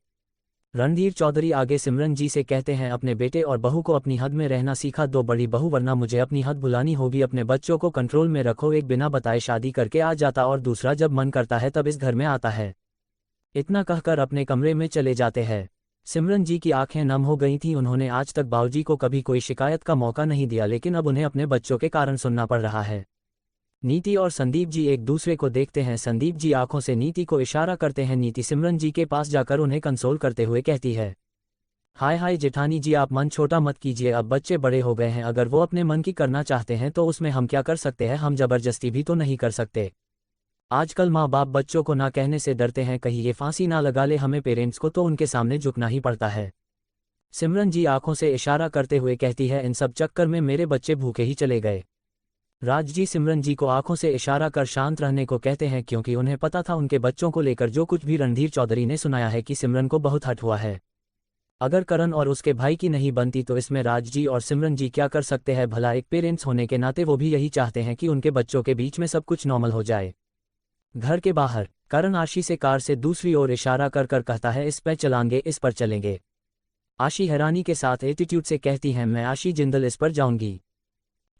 रणधीर चौधरी आगे सिमरन जी से कहते हैं, अपने बेटे और बहू को अपनी हद में रहना सीखा दो बड़ी बहू, वरना मुझे अपनी हद भुलानी होगी। अपने बच्चों को कंट्रोल में रखो, एक बिना बताए शादी करके आ जाता और दूसरा जब मन करता है तब इस घर में आता है। इतना कहकर अपने कमरे में चले जाते हैं। सिमरन जी की आंखें नम हो गई थीं, उन्होंने आज तक बाबूजी को कभी कोई शिकायत का मौका नहीं दिया, लेकिन अब उन्हें अपने बच्चों के कारण सुनना पड़ रहा है। नीति और संदीप जी एक दूसरे को देखते हैं। संदीप जी आंखों से नीति को इशारा करते हैं। नीति सिमरन जी के पास जाकर उन्हें कंसोल करते हुए कहती है, हाय हाय जेठानी जी, आप मन छोटा मत कीजिए, अब बच्चे बड़े हो गए हैं, अगर वो अपने मन की करना चाहते हैं तो उसमें हम क्या कर सकते हैं, हम जबरदस्ती भी तो नहीं कर सकते। आजकल माँ बाप बच्चों को ना कहने से डरते हैं, कहीं ये फांसी ना लगा ले, हमें पेरेंट्स को तो उनके सामने झुकना ही पड़ता है। सिमरन जी आंखों से इशारा करते हुए कहती है, इन सब चक्कर में मेरे बच्चे भूखे ही चले गए। राज जी सिमरन जी को आंखों से इशारा कर शांत रहने को कहते हैं, क्योंकि उन्हें पता था उनके बच्चों को लेकर जो कुछ भी रणधीर चौधरी ने सुनाया है कि सिमरन को बहुत हट हुआ है। अगर करण और उसके भाई की नहीं बनती तो इसमें राज जी और सिमरन जी क्या कर सकते हैं भला। एक पेरेंट्स होने के नाते वो भी यही चाहते हैं कि उनके बच्चों के बीच में सब कुछ नॉर्मल हो जाए। घर के बाहर करण आशी से कार से दूसरी ओर इशारा कर कर कहता है, इस पर चलाएंगे, इस पर चलेंगे। आशी हैरानी के साथ एटीट्यूड से कहती है, मैं आशी जिंदल इस पर जाऊंगी।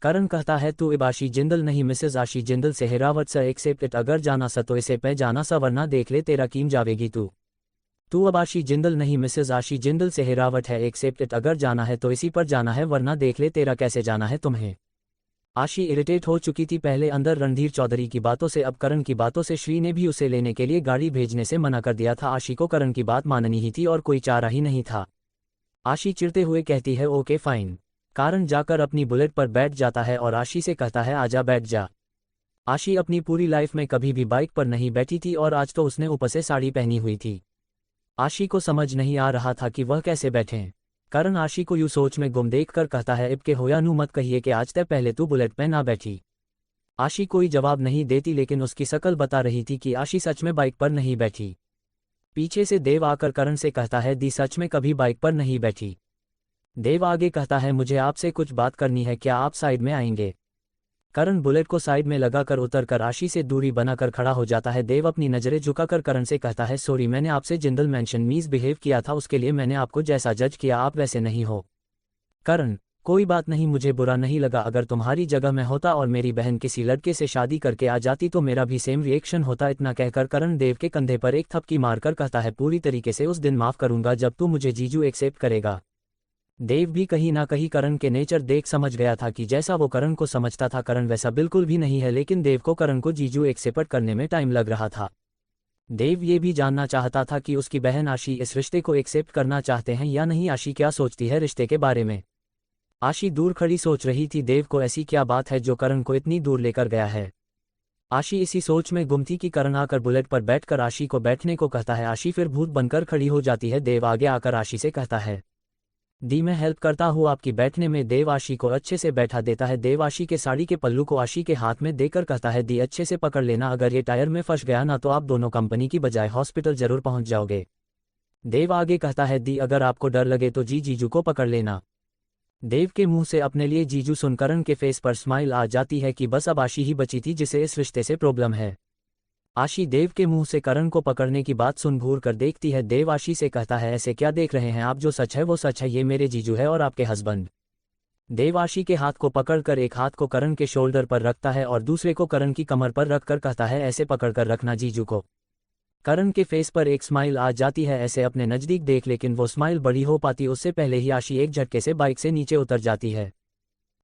करण कहता है, तू अब आशी जिंदल नहीं मिसेज आशी जिंदल से हेरावत सा एक्सेप्ट इट, अगर जाना सा तो इसे पे जाना सा, वरना देख ले तेरा कीम जावेगी तू अब आशी जिंदल नहीं मिसेज आशी जिंदल से हेरावत है, एक्सेप्ट इट, अगर जाना है तो इसी पर जाना है, वरना देख ले तेरा कैसे जाना है तुम्हें। आशी इरिटेट हो चुकी थी पहले अंदर रणधीर चौधरी की बातों से, अब करण की बातों से। श्री ने भी उसे लेने के लिए गाड़ी भेजने से मना कर दिया था। आशी को करण की बात माननी ही थी और कोई चारा ही नहीं था। आशी चिढ़ते हुए कहती है, ओके फाइन। कारण जाकर अपनी बुलेट पर बैठ जाता है और आशी से कहता है, आजा बैठ जा। आशी अपनी पूरी लाइफ में कभी भी बाइक पर नहीं बैठी थी और आज तो उसने ऊपर से साड़ी पहनी हुई थी। आशी को समझ नहीं आ रहा था कि वह कैसे बैठें। करण आशी को यूं सोच में गुम देख कर कहता है, इब्के हो या नू मत कहिए कि आज तक पहले तू बुलेट पे ना बैठी। आशी कोई जवाब नहीं देती लेकिन उसकी शक्ल बता रही थी कि आशी सच में बाइक पर नहीं बैठी। पीछे से देव आकर करण से कहता है, दी सच में कभी बाइक पर नहीं बैठी। देव आगे कहता है, मुझे आपसे कुछ बात करनी है, क्या आप साइड में आएंगे। करण बुलेट को साइड में लगाकर उतरकर आशी से दूरी बनाकर खड़ा हो जाता है। देव अपनी नजरें झुकाकर करण से कहता है, सॉरी मैंने आपसे जिंदल मेंशन मीज बिहेव किया था, उसके लिए मैंने आपको जैसा जज किया आप वैसे नहीं हो। करण, कोई बात नहीं, मुझे बुरा नहीं लगा, अगर तुम्हारी जगह मैं होता और मेरी बहन किसी लड़के से शादी करके आ जाती तो मेरा भी सेम रिएक्शन होता। इतना कहकर करण देव के कंधे पर एक थपकी मारकर कहता है, पूरी तरीके से उस दिन माफ करूंगा जब तू मुझे जीजू एक्सेप्ट करेगा। देव भी कहीं ना कहीं करण के नेचर देख समझ गया था कि जैसा वो करण को समझता था करण वैसा बिल्कुल भी नहीं है, लेकिन देव को करण को जीजू एक्सेप्ट करने में टाइम लग रहा था। देव ये भी जानना चाहता था कि उसकी बहन आशी इस रिश्ते को एक्सेप्ट करना चाहते हैं या नहीं, आशी क्या सोचती है रिश्ते के बारे में। आशी दूर खड़ी सोच रही थी, देव को ऐसी क्या बात है जो करण को इतनी दूर लेकर गया है। आशी इसी सोच में गुम थी कि करण आकर बुलेट पर बैठकर आशी को बैठने को कहता है। आशी फिर भूत बनकर खड़ी हो जाती है। देव आगे आकर आशी से कहता है, दी मैं हेल्प करता हूँ आपकी बैठने में। देव आशी को अच्छे से बैठा देता है। देव आशी के साड़ी के पल्लू को आशी के हाथ में देकर कहता है, दी अच्छे से पकड़ लेना, अगर ये टायर में फंस गया ना तो आप दोनों कंपनी की बजाय हॉस्पिटल जरूर पहुंच जाओगे। देव आगे कहता है, दी अगर आपको डर लगे तो जीजू को पकड़ लेना। देव के मुंह से अपने लिए जीजू सुन करण के फेस पर स्माइल आ जाती है कि बस अब आशी ही बची थी जिसे इस रिश्ते से प्रॉब्लम है। आशी देव के मुंह से करण को पकड़ने की बात सुन घूर कर देखती है। देव आशी से कहता है, ऐसे क्या देख रहे हैं आप, जो सच है वो सच है, ये मेरे जीजू है और आपके हस्बैंड। देव आशी के हाथ को पकड़कर एक हाथ को करण के शोल्डर पर रखता है और दूसरे को करण की कमर पर रखकर कहता है, ऐसे पकड़कर रखना जीजू को। करण के फेस पर एक स्माइल आ जाती है, ऐसे अपने नज़दीक देख, लेकिन वो स्माइल बड़ी हो पाती उससे पहले ही आशी एक झटके से बाइक से नीचे उतर जाती है।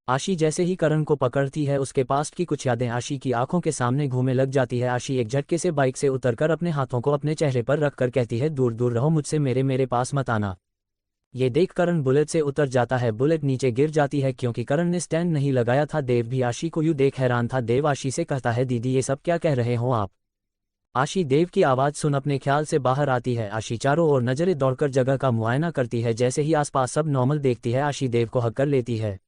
आशी जैसे ही करण को पकड़ती है उसके पास्ट की कुछ यादें आशी की आंखों के सामने घूमने लग जाती है। आशी एक झटके से बाइक से उतरकर अपने हाथों को अपने चेहरे पर रखकर कहती है, दूर दूर रहो मुझसे, मेरे पास मत आना। ये देख करण बुलेट से उतर जाता है। बुलेट नीचे गिर जाती है क्योंकि करण ने स्टैंड नहीं लगाया था। देव भी आशी को यूं देख हैरान था। देव आशी से कहता है, दीदी ये सब क्या कह रहे हो आप। आशी देव की आवाज़ सुन अपने ख्याल से बाहर आती है। आशी चारों ओर नजरें दौड़कर जगह का मुआयना करती है। जैसे ही आसपास सब नॉर्मल देखती है आशी देव को हक कर लेती है।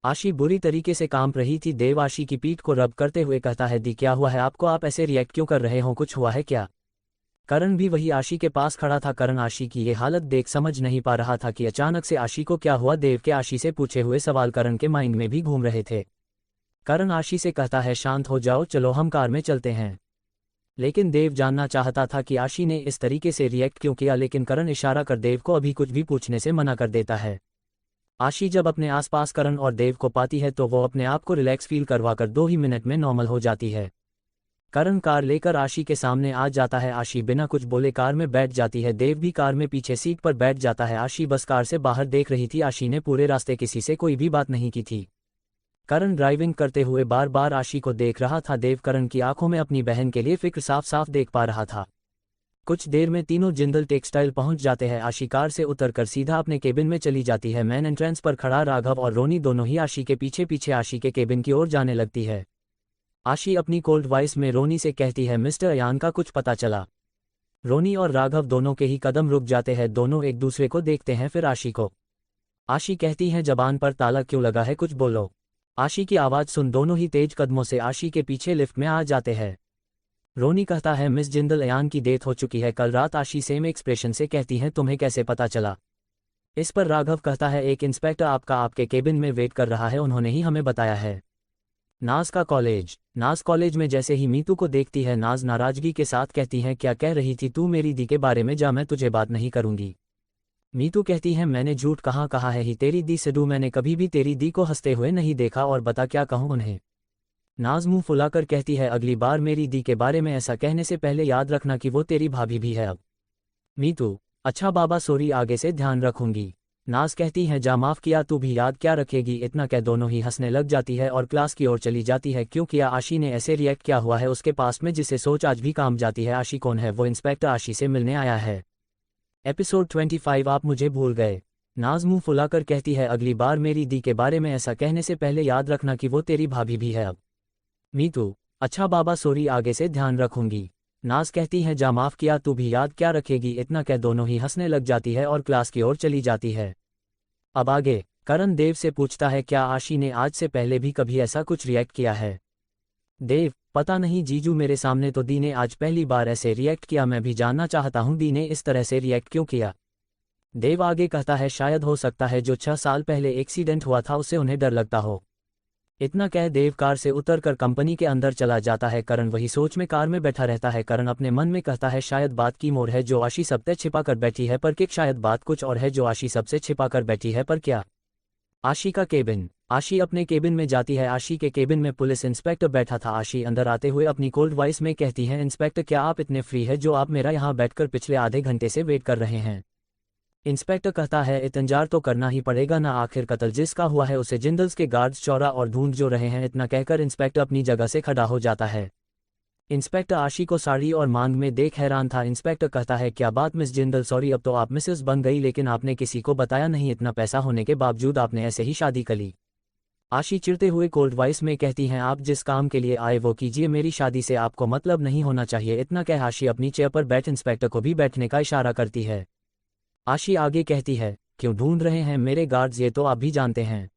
आशी बुरी तरीके से कांप रही थी। देव आशी की पीठ को रब करते हुए कहता है, दी क्या हुआ है आपको, आप ऐसे रिएक्ट क्यों कर रहे हो, कुछ हुआ है क्या। करण भी वही आशी के पास खड़ा था। करण आशी की ये हालत देख समझ नहीं पा रहा था कि अचानक से आशी को क्या हुआ। देव के आशी से पूछे हुए सवाल करण के माइंड में भी घूम रहे थे। करण आशी से कहता है, शांत हो जाओ, चलो हम कार में चलते हैं। लेकिन देव जानना चाहता था कि आशी ने इस तरीके से रिएक्ट क्यों किया, लेकिन करण इशारा कर देव को अभी कुछ भी पूछने से मना कर देता है। आशी जब अपने आसपास करण और देव को पाती है तो वो अपने आप को रिलैक्स फील करवाकर 2 ही मिनट में नॉर्मल हो जाती है। करण कार लेकर आशी के सामने आ जाता है। आशी बिना कुछ बोले कार में बैठ जाती है। देव भी कार में पीछे सीट पर बैठ जाता है। आशी बस कार से बाहर देख रही थी। आशी ने पूरे रास्ते किसी से कोई भी बात नहीं की थी। करण ड्राइविंग करते हुए बार बार आशी को देख रहा था। देव करण की आंखों में अपनी बहन के लिए फिक्र साफ साफ देख पा रहा था। कुछ देर में तीनों जिंदल टेक्सटाइल पहुंच जाते हैं। आशी कार से उतरकर सीधा अपने केबिन में चली जाती है। मेन एंट्रेंस पर खड़ा राघव और रोनी दोनों ही आशी के पीछे पीछे आशी के केबिन की ओर जाने लगती है। आशी अपनी कोल्ड वॉइस में रोनी से कहती है, मिस्टर अयान का कुछ पता चला। रोनी और राघव दोनों के ही कदम रुक जाते हैं। दोनों एक दूसरे को देखते हैं, फिर आशी को। आशी कहती है, जबान पर ताला क्यों लगा है, कुछ बोलो। आशी की आवाज़ सुन दोनों ही तेज कदमों से आशी के पीछे लिफ्ट में आ जाते हैं। रोनी कहता है, मिस जिंदल अयान की डेथ हो चुकी है कल रात। आशी सेम एक्सप्रेशन से कहती है, तुम्हें कैसे पता चला। इस पर राघव कहता है, एक इंस्पेक्टर आपका आपके केबिन में वेट कर रहा है, उन्होंने ही हमें बताया है। नाज का कॉलेज। नाज कॉलेज में जैसे ही मीतू को देखती है नाज नाराजगी के साथ कहती है, क्या कह रही थी तू मेरी दी के बारे में, जा मैं तुझे बात नहीं करूंगी। मीतू कहती है, मैंने झूठ कहाँ कहा है ही तेरी दी से डू, मैंने कभी भी तेरी दी को हंसते हुए नहीं देखा, और बता क्या कहूँ उन्हें। नाज मुंह फुलाकर कहती है, अगली बार मेरी दी के बारे में ऐसा कहने से पहले याद रखना कि वो तेरी भाभी भी है अब। मीतू, अच्छा बाबा सॉरी, आगे से ध्यान रखूंगी। नाज कहती है, जा माफ किया, तू भी याद क्या रखेगी। इतना कह दोनों ही हंसने लग जाती है और क्लास की ओर चली जाती है। क्यों किया आशी ने ऐसे रिएक्ट किया हुआ है उसके पास में, जिसे सोच आज भी काम जाती है। आशी कौन है, वो इंस्पेक्टर आशी से मिलने आया है। एपिसोड 25 आप मुझे भूल गए। नाज मुंह फुलाकर कहती है, अगली बार मेरी दी के बारे में ऐसा कहने से पहले याद रखना कि वो तेरी भाभी भी है अब। मीतू, अच्छा बाबा सॉरी, आगे से ध्यान रखूंगी। नाज कहती है जा माफ किया, तू भी याद क्या रखेगी। इतना कह दोनों ही हंसने लग जाती है और क्लास की ओर चली जाती है। अब आगे करण देव से पूछता है क्या आशी ने आज से पहले भी कभी ऐसा कुछ रिएक्ट किया है। देव पता नहीं जीजू, मेरे सामने तो दी ने आज पहली बार ऐसे रिएक्ट किया, मैं भी जानना चाहता हूँ दी ने इस तरह से रिएक्ट क्यों किया। देव आगे कहता है शायद हो सकता है जो 6 साल पहले एक्सीडेंट हुआ था उससे उन्हें डर लगता हो। इतना कह देव कार से उतरकर कंपनी के अंदर चला जाता है। करण वही सोच में कार में बैठा रहता है। करण अपने मन में कहता है शायद बात की मोड़ है जो आशी सबसे छिपा कर बैठी है, पर कि शायद बात कुछ और है जो आशी सबसे छिपा कर बैठी है, पर क्या। आशी का केबिन। आशी अपने केबिन में जाती है। आशी के केबिन में पुलिस इंस्पेक्टर बैठा था। आशी अंदर आते हुए अपनी कोल्ड वॉइस में कहती है इंस्पेक्टर क्या आप इतने फ्री है जो आप मेरा यहाँ बैठकर पिछले आधे घंटे से वेट कर रहे हैं। इंस्पेक्टर कहता है इंतजार तो करना ही पड़ेगा ना, आखिर कत्ल जिसका हुआ है उसे जिंदल्स के गार्ड्स चौरा और ढूंढ जो रहे हैं। इतना कहकर इंस्पेक्टर अपनी जगह से खड़ा हो जाता है। इंस्पेक्टर आशी को साड़ी और मांग में देख हैरान था। इंस्पेक्टर कहता है क्या बात मिस जिंदल, सॉरी अब तो आप मिसेस बन गई, लेकिन आपने किसी को बताया नहीं, इतना पैसा होने के बावजूद आपने ऐसे ही शादी कर ली। आशी चिढ़ते हुए कोल्ड वॉइस में कहती हैं आप जिस काम के लिए आए वो कीजिए, मेरी शादी से आपको मतलब नहीं होना चाहिए। इतना कह आशी अपनी चेयर पर बैठ इंस्पेक्टर को भी बैठने का इशारा करती है। आशी आगे कहती है क्यों ढूंढ रहे हैं मेरे गार्ड्स, ये तो आप भी जानते हैं।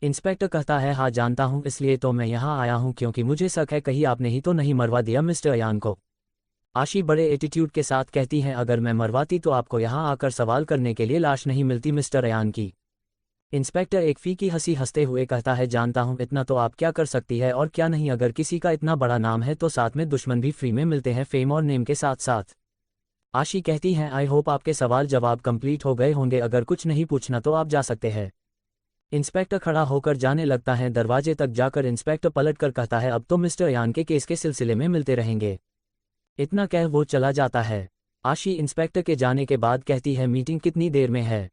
इंस्पेक्टर कहता है हाँ जानता हूँ, इसलिए तो मैं यहाँ आया हूँ क्योंकि मुझे शक है कहीं आपने ही तो नहीं मरवा दिया मिस्टर अयान को। आशी बड़े एटीट्यूड के साथ कहती हैं अगर मैं मरवाती तो आपको यहाँ आकर सवाल करने के लिए लाश नहीं मिलती मिस्टर अयान की। इंस्पेक्टर एक फीकी हंसी हंसते हुए कहता है जानता हूँ इतना तो आप क्या कर सकती है और क्या नहीं, अगर किसी का इतना बड़ा नाम है तो साथ में दुश्मन भी फ्री में मिलते हैं फेम और नेम के साथ साथ। आशी कहती हैं आई होप आपके सवाल जवाब कंप्लीट हो गए होंगे, अगर कुछ नहीं पूछना तो आप जा सकते हैं। इंस्पेक्टर खड़ा होकर जाने लगता है। दरवाजे तक जाकर इंस्पेक्टर पलटकर कहता है अब तो मिस्टर अयान के केस के सिलसिले में मिलते रहेंगे। इतना कह वो चला जाता है। आशी इंस्पेक्टर के जाने के बाद कहती है मीटिंग कितनी देर में है।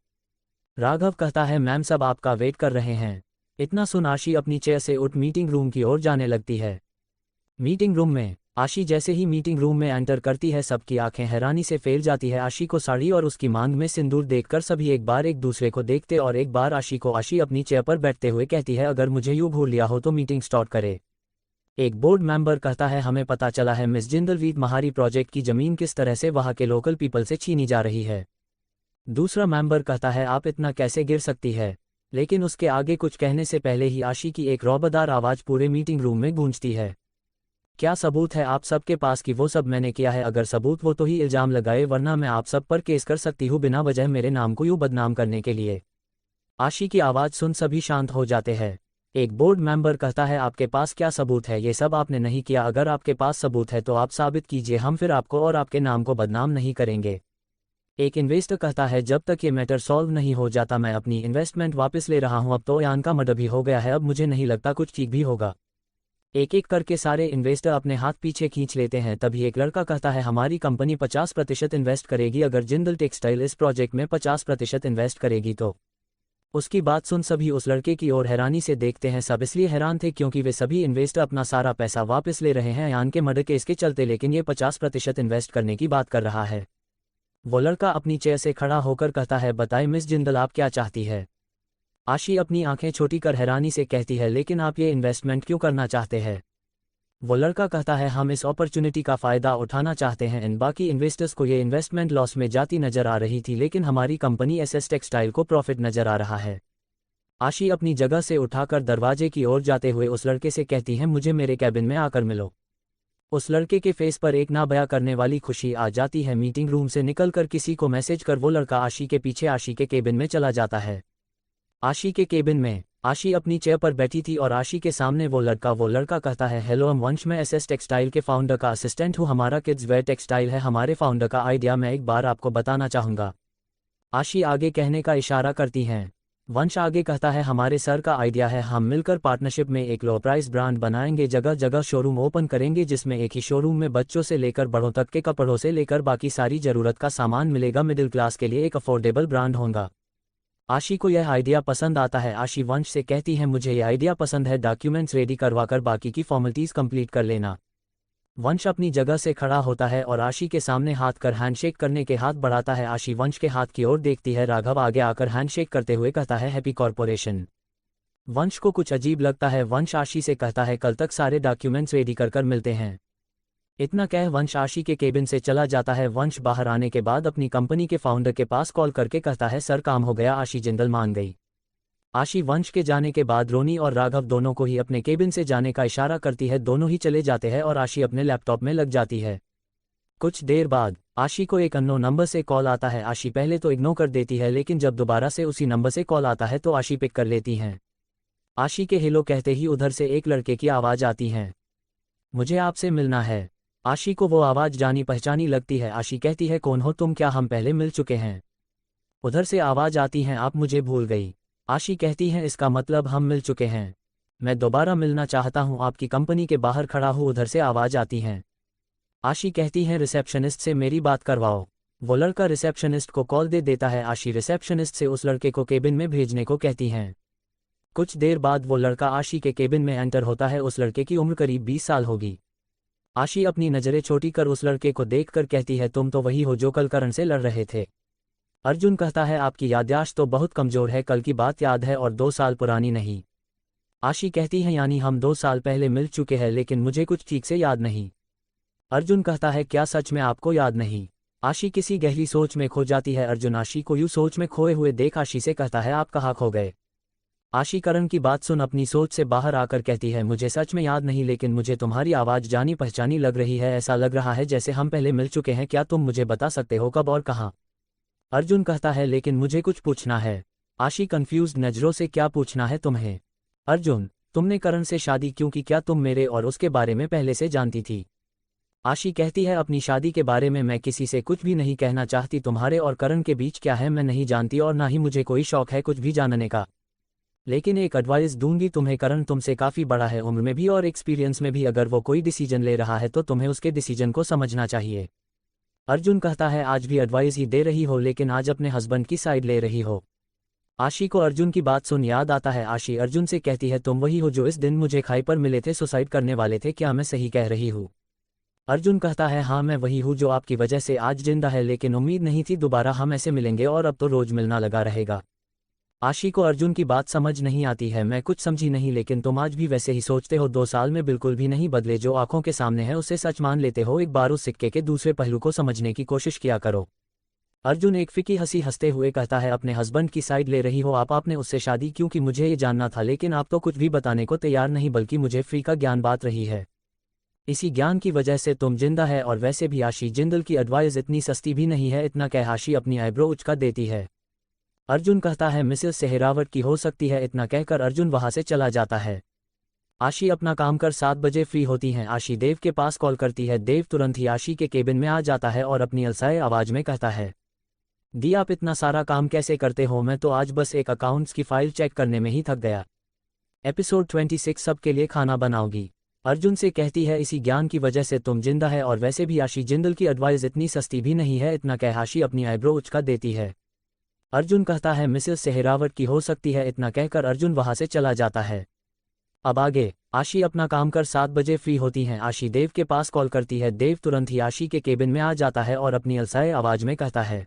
राघव कहता है मैम सब आपका वेट कर रहे हैं। इतना सुन आशी अपनी चेयर से उठ मीटिंग रूम की ओर जाने लगती है। मीटिंग रूम में आशी जैसे ही मीटिंग रूम में एंटर करती है सबकी आंखें हैरानी से फैल जाती है। आशी को साड़ी और उसकी मांग में सिंदूर देखकर सभी एक बार एक दूसरे को देखते और एक बार आशी को। आशी अपनी चेयर पर बैठते हुए कहती है अगर मुझे यूं भूल लिया हो तो मीटिंग स्टार्ट करे। एक बोर्ड मेंबर कहता है हमें पता चला है मिस जिंदल वीट महारी प्रोजेक्ट की जमीन किस तरह से वहां के लोकल पीपल से छीनी जा रही है। दूसरा मेंबर कहता है आप इतना कैसे गिर सकती है, लेकिन उसके आगे कुछ कहने से पहले ही आशी की एक रौबदार आवाज पूरे मीटिंग रूम में गूंजती है क्या सबूत है आप सबके पास कि वो सब मैंने किया है? अगर सबूत वो तो ही इल्जाम लगाए, वरना मैं आप सब पर केस कर सकती हूँ बिना वजह मेरे नाम को यूं बदनाम करने के लिए। आशी की आवाज़ सुन सभी शांत हो जाते हैं। एक बोर्ड मेंबर कहता है आपके पास क्या सबूत है? ये सब आपने नहीं किया, अगर आपके पास सबूत है तो आप साबित कीजिए, हम फिर आपको और आपके नाम को बदनाम नहीं करेंगे। एक इन्वेस्टर कहता है जब तक ये मैटर सॉल्व नहीं हो जाता मैं अपनी इन्वेस्टमेंट वापस ले रहा हूँ। अब तो यान का मर्डर भी हो गया है, अब मुझे नहीं लगता कुछ ठीक भी होगा। एक एक करके सारे इन्वेस्टर अपने हाथ पीछे खींच लेते हैं। तभी एक लड़का कहता है हमारी कंपनी 50% इन्वेस्ट करेगी, अगर जिंदल टेक्सटाइल इस प्रोजेक्ट में 50% इन्वेस्ट करेगी तो। उसकी बात सुन सभी उस लड़के की ओर हैरानी से देखते हैं। सब इसलिए हैरान थे क्योंकि वे सभी इन्वेस्टर अपना सारा पैसा वापस ले रहे हैं यान के मर्डर केस के चलते, लेकिन ये 50% इन्वेस्ट करने की बात कर रहा है। वो लड़का अपनी चेयर से खड़ा होकर कहता है बताएं मिस जिंदल आप क्या चाहती है? आशी अपनी आंखें छोटी कर हैरानी से कहती है लेकिन आप ये इन्वेस्टमेंट क्यों करना चाहते हैं? वो लड़का कहता है हम इस अपॉर्चुनिटी का फ़ायदा उठाना चाहते हैं। इन बाकी इन्वेस्टर्स को ये इन्वेस्टमेंट लॉस में जाती नज़र आ रही थी, लेकिन हमारी कंपनी एसएस टेक्सटाइल को प्रॉफिट नज़र आ रहा है। आशी अपनी जगह से उठाकर दरवाजे की ओर जाते हुए उस लड़के से कहती है मुझे मेरे कैबिन में आकर मिलो। उस लड़के के फेस पर एक ना बयां करने वाली खुशी आ जाती है। मीटिंग रूम से निकलकर किसी को मैसेज कर वो लड़का आशी के पीछे आशी के केबिन में चला जाता है। आशी के केबिन में आशी अपनी चेयर पर बैठी थी और आशी के सामने वो लड़का कहता है हेलो वंश, मैं एसएस टेक्सटाइल के फाउंडर का असिस्टेंट हूँ, हमारा किड्स वेयर टेक्सटाइल है, हमारे फाउंडर का आइडिया मैं एक बार आपको बताना चाहूँगा। आशी आगे कहने का इशारा करती हैं। वंश आगे कहता है हमारे सर का आइडिया है, हम मिलकर पार्टनरशिप में एक लो प्राइस ब्रांड बनाएंगे, जगह जगह शोरूम ओपन करेंगे जिसमें एक ही शोरूम में बच्चों से लेकर बड़ों तक के कपड़ों से लेकर बाकी सारी ज़रूरत का सामान मिलेगा, मिडिल क्लास के लिए एक अफोर्डेबल ब्रांड होगा। आशी को यह आइडिया पसंद आता है। आशी वंश से कहती है मुझे यह आइडिया पसंद है, डॉक्यूमेंट्स रेडी करवाकर बाकी की फॉर्मेलिटीज़ कंप्लीट कर लेना। वंश अपनी जगह से खड़ा होता है और आशी के सामने हाथ कर हैंडशेक करने के हाथ बढ़ाता है। आशी वंश के हाथ की ओर देखती है। राघव आगे आकर हैंडशेक करते हुए कहता है हैप्पी कॉर्पोरेशन। वंश को कुछ अजीब लगता है। वंश आशी से कहता है कल तक सारे डॉक्यूमेंट्स रेडी कर मिलते हैं। इतना कह वंश आशी के केबिन से चला जाता है। वंश बाहर आने के बाद अपनी कंपनी के फाउंडर के पास कॉल करके कहता है सर काम हो गया। आशी जिंदल मान गई। आशी वंश के जाने के बाद रोनी और राघव दोनों को ही अपने केबिन से जाने का इशारा करती है। दोनों ही चले जाते हैं और आशी अपने लैपटॉप में लग जाती है। कुछ देर बाद आशी को एक अननोन नंबर से कॉल आता है। आशी पहले तो इग्नोर कर देती है, लेकिन जब दोबारा से उसी नंबर से कॉल आता है तो आशी पिक कर लेती हैं। आशी के हेलो कहते ही उधर से एक लड़के की आवाज़ आती है, मुझे आपसे मिलना है। आशी को वो आवाज़ जानी पहचानी लगती है। आशी कहती है कौन हो तुम, क्या हम पहले मिल चुके हैं? उधर से आवाज़ आती है आप मुझे भूल गई। आशी कहती है इसका मतलब हम मिल चुके हैं, मैं दोबारा मिलना चाहता हूँ, आपकी कंपनी के बाहर खड़ा हूँ। उधर से आवाज़ आती है। आशी कहती है रिसेप्शनिस्ट से मेरी बात करवाओ। वो लड़का रिसेप्शनिस्ट को कॉल दे देता है। आशी रिसेप्शनिस्ट से उस लड़के को केबिन में भेजने को कहती हैं। कुछ देर बाद वो लड़का आशी के केबिन में एंटर होता है। उस लड़के की उम्र करीब 20 साल होगी। आशी अपनी नज़रें छोटी कर उस लड़के को देखकर कहती है तुम तो वही हो जो कल करण से लड़ रहे थे। अर्जुन कहता है आपकी याददाश्त तो बहुत कमज़ोर है, कल की बात याद है और 2 साल पुरानी नहीं। आशी कहती है यानी हम 2 साल पहले मिल चुके हैं, लेकिन मुझे कुछ ठीक से याद नहीं। अर्जुन कहता है क्या सच में आपको याद नहीं? आशी किसी गहरी सोच में खो जाती है। अर्जुन आशी को यूं सोच में खोए हुए देख आशी से कहता है आप कहाँ खो गए? आशी करण की बात सुन अपनी सोच से बाहर आकर कहती है मुझे सच में याद नहीं, लेकिन मुझे तुम्हारी आवाज़ जानी पहचानी लग रही है। ऐसा लग रहा है जैसे हम पहले मिल चुके हैं। क्या तुम मुझे बता सकते हो कब और कहाँ? अर्जुन कहता है लेकिन मुझे कुछ पूछना है। आशी कंफ्यूज्ड नज़रों से क्या पूछना है तुम्हें? अर्जुन तुमने करण से शादी क्यों की? क्या तुम मेरे और उसके बारे में पहले से जानती थी? आशी कहती है अपनी शादी के बारे में मैं किसी से कुछ भी नहीं कहना चाहती। तुम्हारे और करण के बीच क्या है मैं नहीं जानती और ना ही मुझे कोई शौक है कुछ भी जानने का। लेकिन एक एडवाइस दूंगी तुम्हें, करण तुमसे काफ़ी बड़ा है उम्र में भी और एक्सपीरियंस में भी। अगर वो कोई डिसीजन ले रहा है तो तुम्हें उसके डिसीजन को समझना चाहिए। अर्जुन कहता है आज भी एडवाइस ही दे रही हो, लेकिन आज अपने हस्बैंड की साइड ले रही हो। आशी को अर्जुन की बात सुन याद आता है। आशी अर्जुन से कहती है तुम वही हो जो इस दिन मुझे खाई पर मिले थे, सुसाइड करने वाले थे, क्या मैं सही कह रही हूँ? अर्जुन कहता है हाँ मैं वही हूँ जो आपकी वजह से आज जिंदा है, लेकिन उम्मीद नहीं थी दोबारा हम ऐसे मिलेंगे और अब तो रोज मिलना लगा रहेगा। आशी को अर्जुन की बात समझ नहीं आती है। मैं कुछ समझी नहीं, लेकिन तुम आज भी वैसे ही सोचते हो, 2 साल में बिल्कुल भी नहीं बदले। जो आंखों के सामने है उसे सच मान लेते हो। एक बार उस सिक्के के दूसरे पहलू को समझने की कोशिश किया करो। अर्जुन एक फीकी हंसी हंसते हुए कहता है अपने हस्बैंड की साइड ले रही हो आपने उससे शादी क्यों की? मुझे ये जानना था, लेकिन आप तो कुछ भी बताने को तैयार नहीं, बल्कि मुझे फ्री का ज्ञान बांट रही है। इसी ज्ञान की वजह से तुम जिंदा है। और वैसे भी आशी जिंदल की एडवाइस इतनी सस्ती भी नहीं है। इतना कह आशी अपनी आईब्रो उचका देती है। अर्जुन कहता है मिसेस सेहरावत की हो सकती है। इतना कहकर अर्जुन वहां से चला जाता है। आशी अपना काम कर 7 बजे फ्री होती हैं। आशी देव के पास कॉल करती है। देव तुरंत ही आशी के केबिन में आ जाता है और अपनी अलसाए आवाज में कहता है दी आप इतना सारा काम कैसे करते हो? मैं तो आज बस एक अकाउंट्स की फाइल चेक करने में ही थक गया। एपिसोड 26 सबके लिए खाना बनाओगी? अर्जुन से कहती है इसी ज्ञान की वजह से तुम जिंदा है। और वैसे भी आशी जिंदल की एडवाइस इतनी सस्ती भी नहीं है। इतना कह आशी अपनी आईब्रो उचका देती है। अर्जुन कहता है मिसेस सेहरावत की हो सकती है। इतना कहकर अर्जुन वहां से चला जाता है। अब आगे आशी अपना काम कर 7 बजे फ्री होती हैं। आशी देव के पास कॉल करती है। देव तुरंत ही आशी के केबिन में आ जाता है और अपनी अलसाए आवाज में कहता है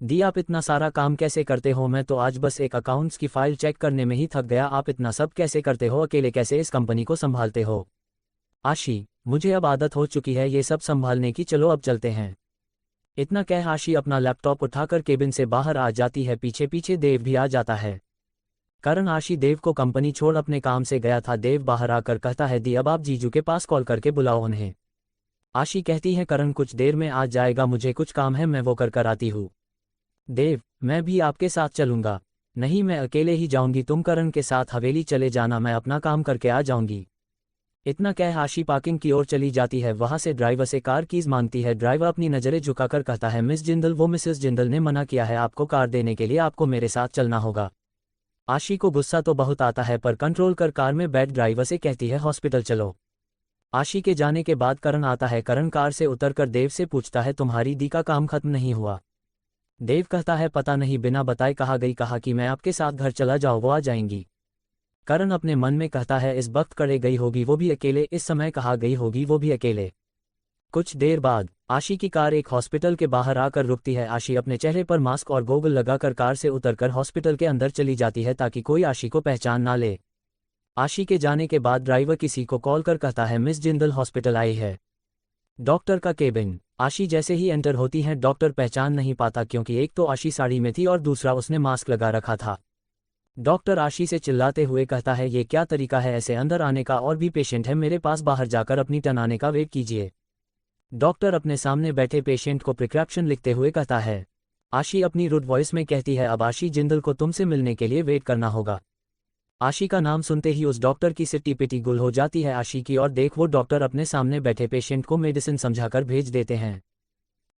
दी आप इतना सारा काम कैसे करते हो? मैं तो आज बस एक अकाउंट्स की फाइल चेक करने में ही थक गया। आप इतना सब कैसे करते हो? अकेले कैसे इस कंपनी को संभालते हो? आशी मुझे अब आदत हो चुकी है ये सब संभालने की, चलो अब चलते हैं। इतना कह आशी अपना लैपटॉप उठाकर केबिन से बाहर आ जाती है। पीछे पीछे देव भी आ जाता है। करण आशी देव को कंपनी छोड़ अपने काम से गया था। देव बाहर आकर कहता है दी अब आप जीजू के पास कॉल करके बुलाओ उन्हें। आशी कहती है करण कुछ देर में आ जाएगा, मुझे कुछ काम है मैं वो कर आती हूँ। देव मैं भी आपके साथ चलूंगा। नहीं मैं अकेले ही जाऊंगी, तुम करण के साथ हवेली चले जाना, मैं अपना काम करके आ जाऊंगी। इतना कह आशी पार्किंग की ओर चली जाती है। वहां से ड्राइवर से कार कीज मांगती है। ड्राइवर अपनी नजरें झुकाकर कहता है मिस जिंदल वो मिसेस जिंदल ने मना किया है आपको कार देने के लिए, आपको मेरे साथ चलना होगा। आशी को गुस्सा तो बहुत आता है पर कंट्रोल कर कार में बैठ ड्राइवर से कहती है हॉस्पिटल चलो। आशी के जाने के बाद करण आता है। करण कार से उतरकर देव से पूछता है तुम्हारी दी का काम खत्म नहीं हुआ? देव कहता है पता नहीं, बिना बताए कहा गई, कहा कि मैं आपके साथ घर चला जाओ वो आ जाएंगी। करण अपने मन में कहता है इस वक्त करे गई होगी वो भी अकेले, इस समय कहा गई होगी वो भी अकेले। कुछ देर बाद आशी की कार एक हॉस्पिटल के बाहर आकर रुकती है। आशी अपने चेहरे पर मास्क और गोगल लगाकर कार से उतरकर हॉस्पिटल के अंदर चली जाती है ताकि कोई आशी को पहचान ना ले। आशी के जाने के बाद ड्राइवर किसी को कॉल कर कहता है मिस जिंदल हॉस्पिटल आई है। डॉक्टर का केबिन। आशी जैसे ही एंटर होती हैं डॉक्टर पहचान नहीं पाता क्योंकि एक तो आशी साड़ी में थी और दूसरा उसने मास्क लगा रखा था। डॉक्टर आशी से चिल्लाते हुए कहता है ये क्या तरीका है ऐसे अंदर आने का, और भी पेशेंट है मेरे पास, बाहर जाकर अपनी टर्न आने का वेट कीजिए। डॉक्टर अपने सामने बैठे पेशेंट को प्रिस्क्रिप्शन लिखते हुए कहता है। आशी अपनी रुड वॉइस में कहती है अब आशी जिंदल को तुमसे मिलने के लिए वेट करना होगा। आशी का नाम सुनते ही उस डॉक्टर की सिट्टी पिटी गुल हो जाती है आशी की, और देख वो डॉक्टर अपने सामने बैठे पेशेंट को मेडिसिन समझाकर भेज देते हैं।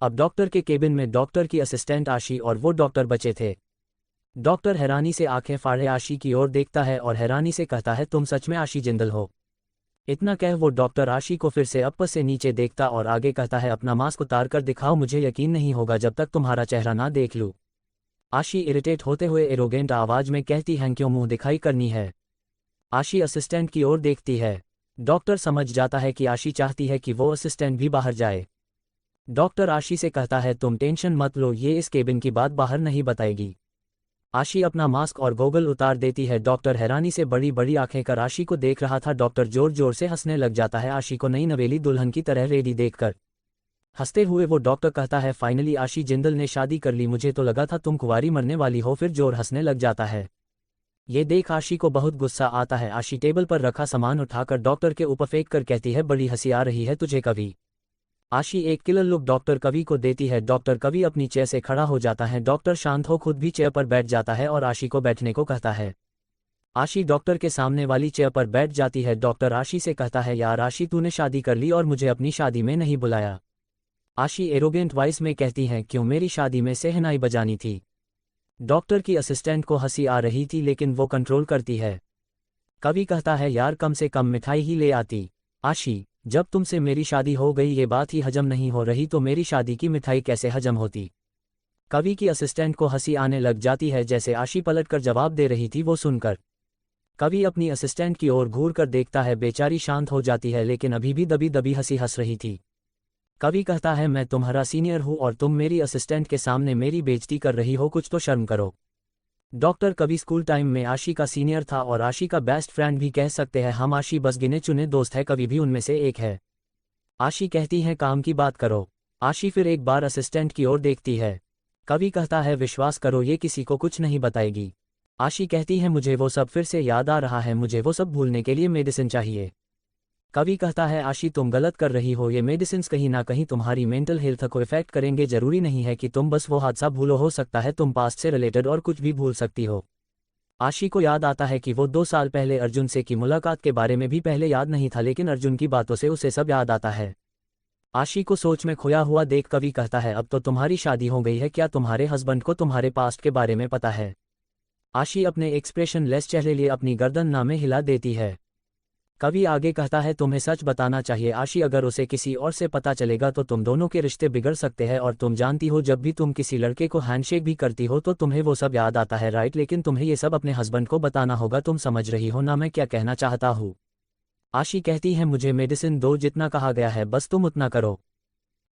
अब डॉक्टर के केबिन में डॉक्टर की असिस्टेंट आशी और वो डॉक्टर बचे थे। डॉक्टर हैरानी से आंखें फाड़े आशी की ओर देखता है और हैरानी से कहता है तुम सच में आशी जिंदल हो। इतना कह वो डॉक्टर आशी को फिर से ऊपर से नीचे देखता और आगे कहता है अपना मास्क उतार कर दिखाओ, मुझे यकीन नहीं होगा जब तक तुम्हारा चेहरा ना देख लूं। आशी इरिटेट होते हुए एरोगेंट आवाज में कहती है क्यों मुंह दिखाई करनी है। आशी असिस्टेंट की ओर देखती है। डॉक्टर समझ जाता है कि आशी चाहती है कि वो असिस्टेंट भी बाहर जाए। डॉक्टर आशी से कहता है तुम टेंशन मत लो, ये इस केबिन की बात बाहर नहीं बताएगी। आशी अपना मास्क और गोगल उतार देती है। डॉक्टर हैरानी से बड़ी बड़ी आंखें कर आशी को देख रहा था। डॉक्टर जोर जोर से हंसने लग जाता है आशी को नई नवेली दुल्हन की तरह रेडी देखकर। हंसते हुए वो डॉक्टर कहता है फाइनली आशी जिंदल ने शादी कर ली, मुझे तो लगा था तुम कुंवारी मरने वाली हो। फिर जोर हंसने लग जाता है। ये देख आशी को बहुत गुस्सा आता है। आशी टेबल पर रखा सामान उठाकर डॉक्टर के ऊपर फेंक कर कहती है बड़ी हंसी आ रही है तुझे कवि। आशी एक किलर लुक डॉक्टर कवि को देती है। डॉक्टर कवि अपनी चेयर से खड़ा हो जाता है। डॉक्टर शांत हो खुद भी चेयर पर बैठ जाता है और आशी को बैठने को कहता है। आशी डॉक्टर के सामने वाली चेयर पर बैठ जाती है। डॉक्टर आशी से कहता है यार आशी तूने शादी कर ली और मुझे अपनी शादी में नहीं बुलाया। आशी एरोगेंट वॉइस में कहती है क्यों, मेरी शादी में शहनाई बजानी थी। डॉक्टर की असिस्टेंट को हंसी आ रही थी लेकिन वो कंट्रोल करती है। कवि कहता है यार कम से कम मिठाई ही ले आती। आशी जब तुमसे मेरी शादी हो गई ये बात ही हजम नहीं हो रही तो मेरी शादी की मिठाई कैसे हजम होती। कवि की असिस्टेंट को हंसी आने लग जाती है जैसे आशी पलटकर जवाब दे रही थी वो सुनकर। कवि अपनी असिस्टेंट की ओर घूर कर देखता है, बेचारी शांत हो जाती है लेकिन अभी भी दबी दबी हंसी हंस रही थी। कवि कहता है मैं तुम्हारा सीनियर हूँ और तुम मेरी असिस्टेंट के सामने मेरी बेइज्जती कर रही हो, कुछ तो शर्म करो। डॉक्टर कवि स्कूल टाइम में आशी का सीनियर था और आशी का बेस्ट फ्रेंड भी कह सकते हैं। हम आशी बस गिने चुने दोस्त है, कवि भी उनमें से एक है। आशी कहती है काम की बात करो। आशी फिर एक बार असिस्टेंट की ओर देखती है। कवि कहता है विश्वास करो ये किसी को कुछ नहीं बताएगी। आशी कहती है मुझे वो सब फिर से याद आ रहा है, मुझे वो सब भूलने के लिए मेडिसिन चाहिए। कवि कहता है आशी तुम गलत कर रही हो, ये मेडिसिन कहीं ना कहीं तुम्हारी मेंटल हेल्थ को इफेक्ट करेंगे। जरूरी नहीं है कि तुम बस वो हादसा भूलो, हो सकता है तुम पास्ट से रिलेटेड और कुछ भी भूल सकती हो। आशी को याद आता है कि वो 2 साल पहले अर्जुन से की मुलाकात के बारे में भी पहले याद नहीं था लेकिन अर्जुन की बातों से उसे सब याद आता है। आशी को सोच में खोया हुआ देख कवि कहता है अब तो तुम्हारी शादी हो गई है, क्या तुम्हारे हस्बैंड को तुम्हारे पास्ट के बारे में पता है। आशी अपने एक्सप्रेशन लेस चेहरे लिए अपनी गर्दन नामे हिला देती है। कवि आगे कहता है तुम्हें सच बताना चाहिए आशी, अगर उसे किसी और से पता चलेगा तो तुम दोनों के रिश्ते बिगड़ सकते हैं। और तुम जानती हो जब भी तुम किसी लड़के को हैंडशेक भी करती हो तो तुम्हें वो सब याद आता है, राइट। लेकिन तुम्हें ये सब अपने हस्बैंड को बताना होगा। तुम समझ रही हो ना मैं क्या कहना चाहता हूँ। आशी कहती है मुझे मेडिसिन दो, जितना कहा गया है बस तुम उतना करो।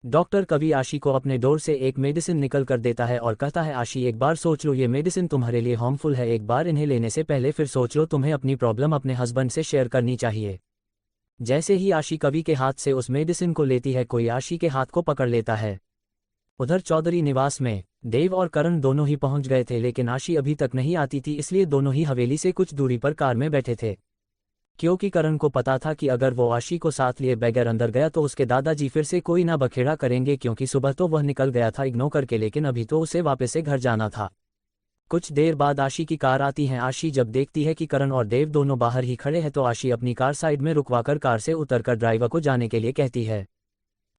डॉक्टर कवि आशी को अपने डोर से एक मेडिसिन निकल कर देता है और कहता है आशी एक बार सोच लो, ये मेडिसिन तुम्हारे लिए हार्मफुल है, एक बार इन्हें लेने से पहले फिर सोच लो, तुम्हें अपनी प्रॉब्लम अपने हस्बैंड से शेयर करनी चाहिए। जैसे ही आशी कवि के हाथ से उस मेडिसिन को लेती है कोई आशी के हाथ को पकड़ लेता है। उधर चौधरी निवास में देव और करण दोनों ही पहुंच गए थे लेकिन आशी अभी तक नहीं आती थी, इसलिए दोनों ही हवेली से कुछ दूरी पर कार में बैठे थे। क्योंकि करण को पता था कि अगर वो आशी को साथ लिए बगैर अंदर गया तो उसके दादाजी फिर से कोई ना बखेड़ा करेंगे, क्योंकि सुबह तो वह निकल गया था इग्नोर करके लेकिन अभी तो उसे वापस से घर जाना था। कुछ देर बाद आशी की कार आती है। आशी जब देखती है कि करण और देव दोनों बाहर ही खड़े हैं तो आशी अपनी कार साइड में रुकवाकर कार से उतरकर ड्राइवर को जाने के लिए कहती है।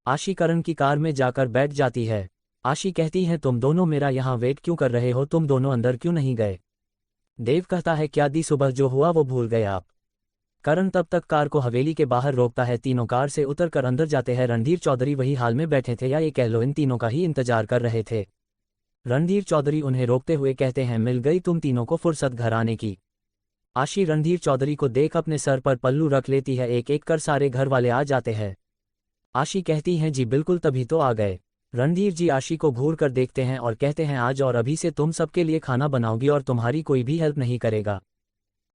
आशी करण की कार में जाकर बैठ जाती है। आशी कहती है तुम दोनों मेरा यहाँ वेट क्यों कर रहे हो, तुम दोनों अंदर क्यों नहीं गए। देव कहता है क्या दी सुबह जो हुआ वो भूल गए आप। करण तब तक कार को हवेली के बाहर रोकता है। तीनों कार से उतरकर अंदर जाते हैं। रणधीर चौधरी वही हाल में बैठे थे, या ये कह लो इन तीनों का ही इंतजार कर रहे थे। रणधीर चौधरी उन्हें रोकते हुए कहते हैं मिल गई तुम तीनों को फुर्सत घर आने की। आशी रणधीर चौधरी को देख अपने सर पर पल्लू रख लेती है। एक एक कर सारे घर वाले आ जाते हैं। आशी कहती हैं जी बिल्कुल, तभी तो आ गए। रणधीर जी आशी को घूर कर देखते हैं और कहते हैं आज और अभी से तुम सबके लिए खाना बनाओगी और तुम्हारी कोई भी हेल्प नहीं करेगा।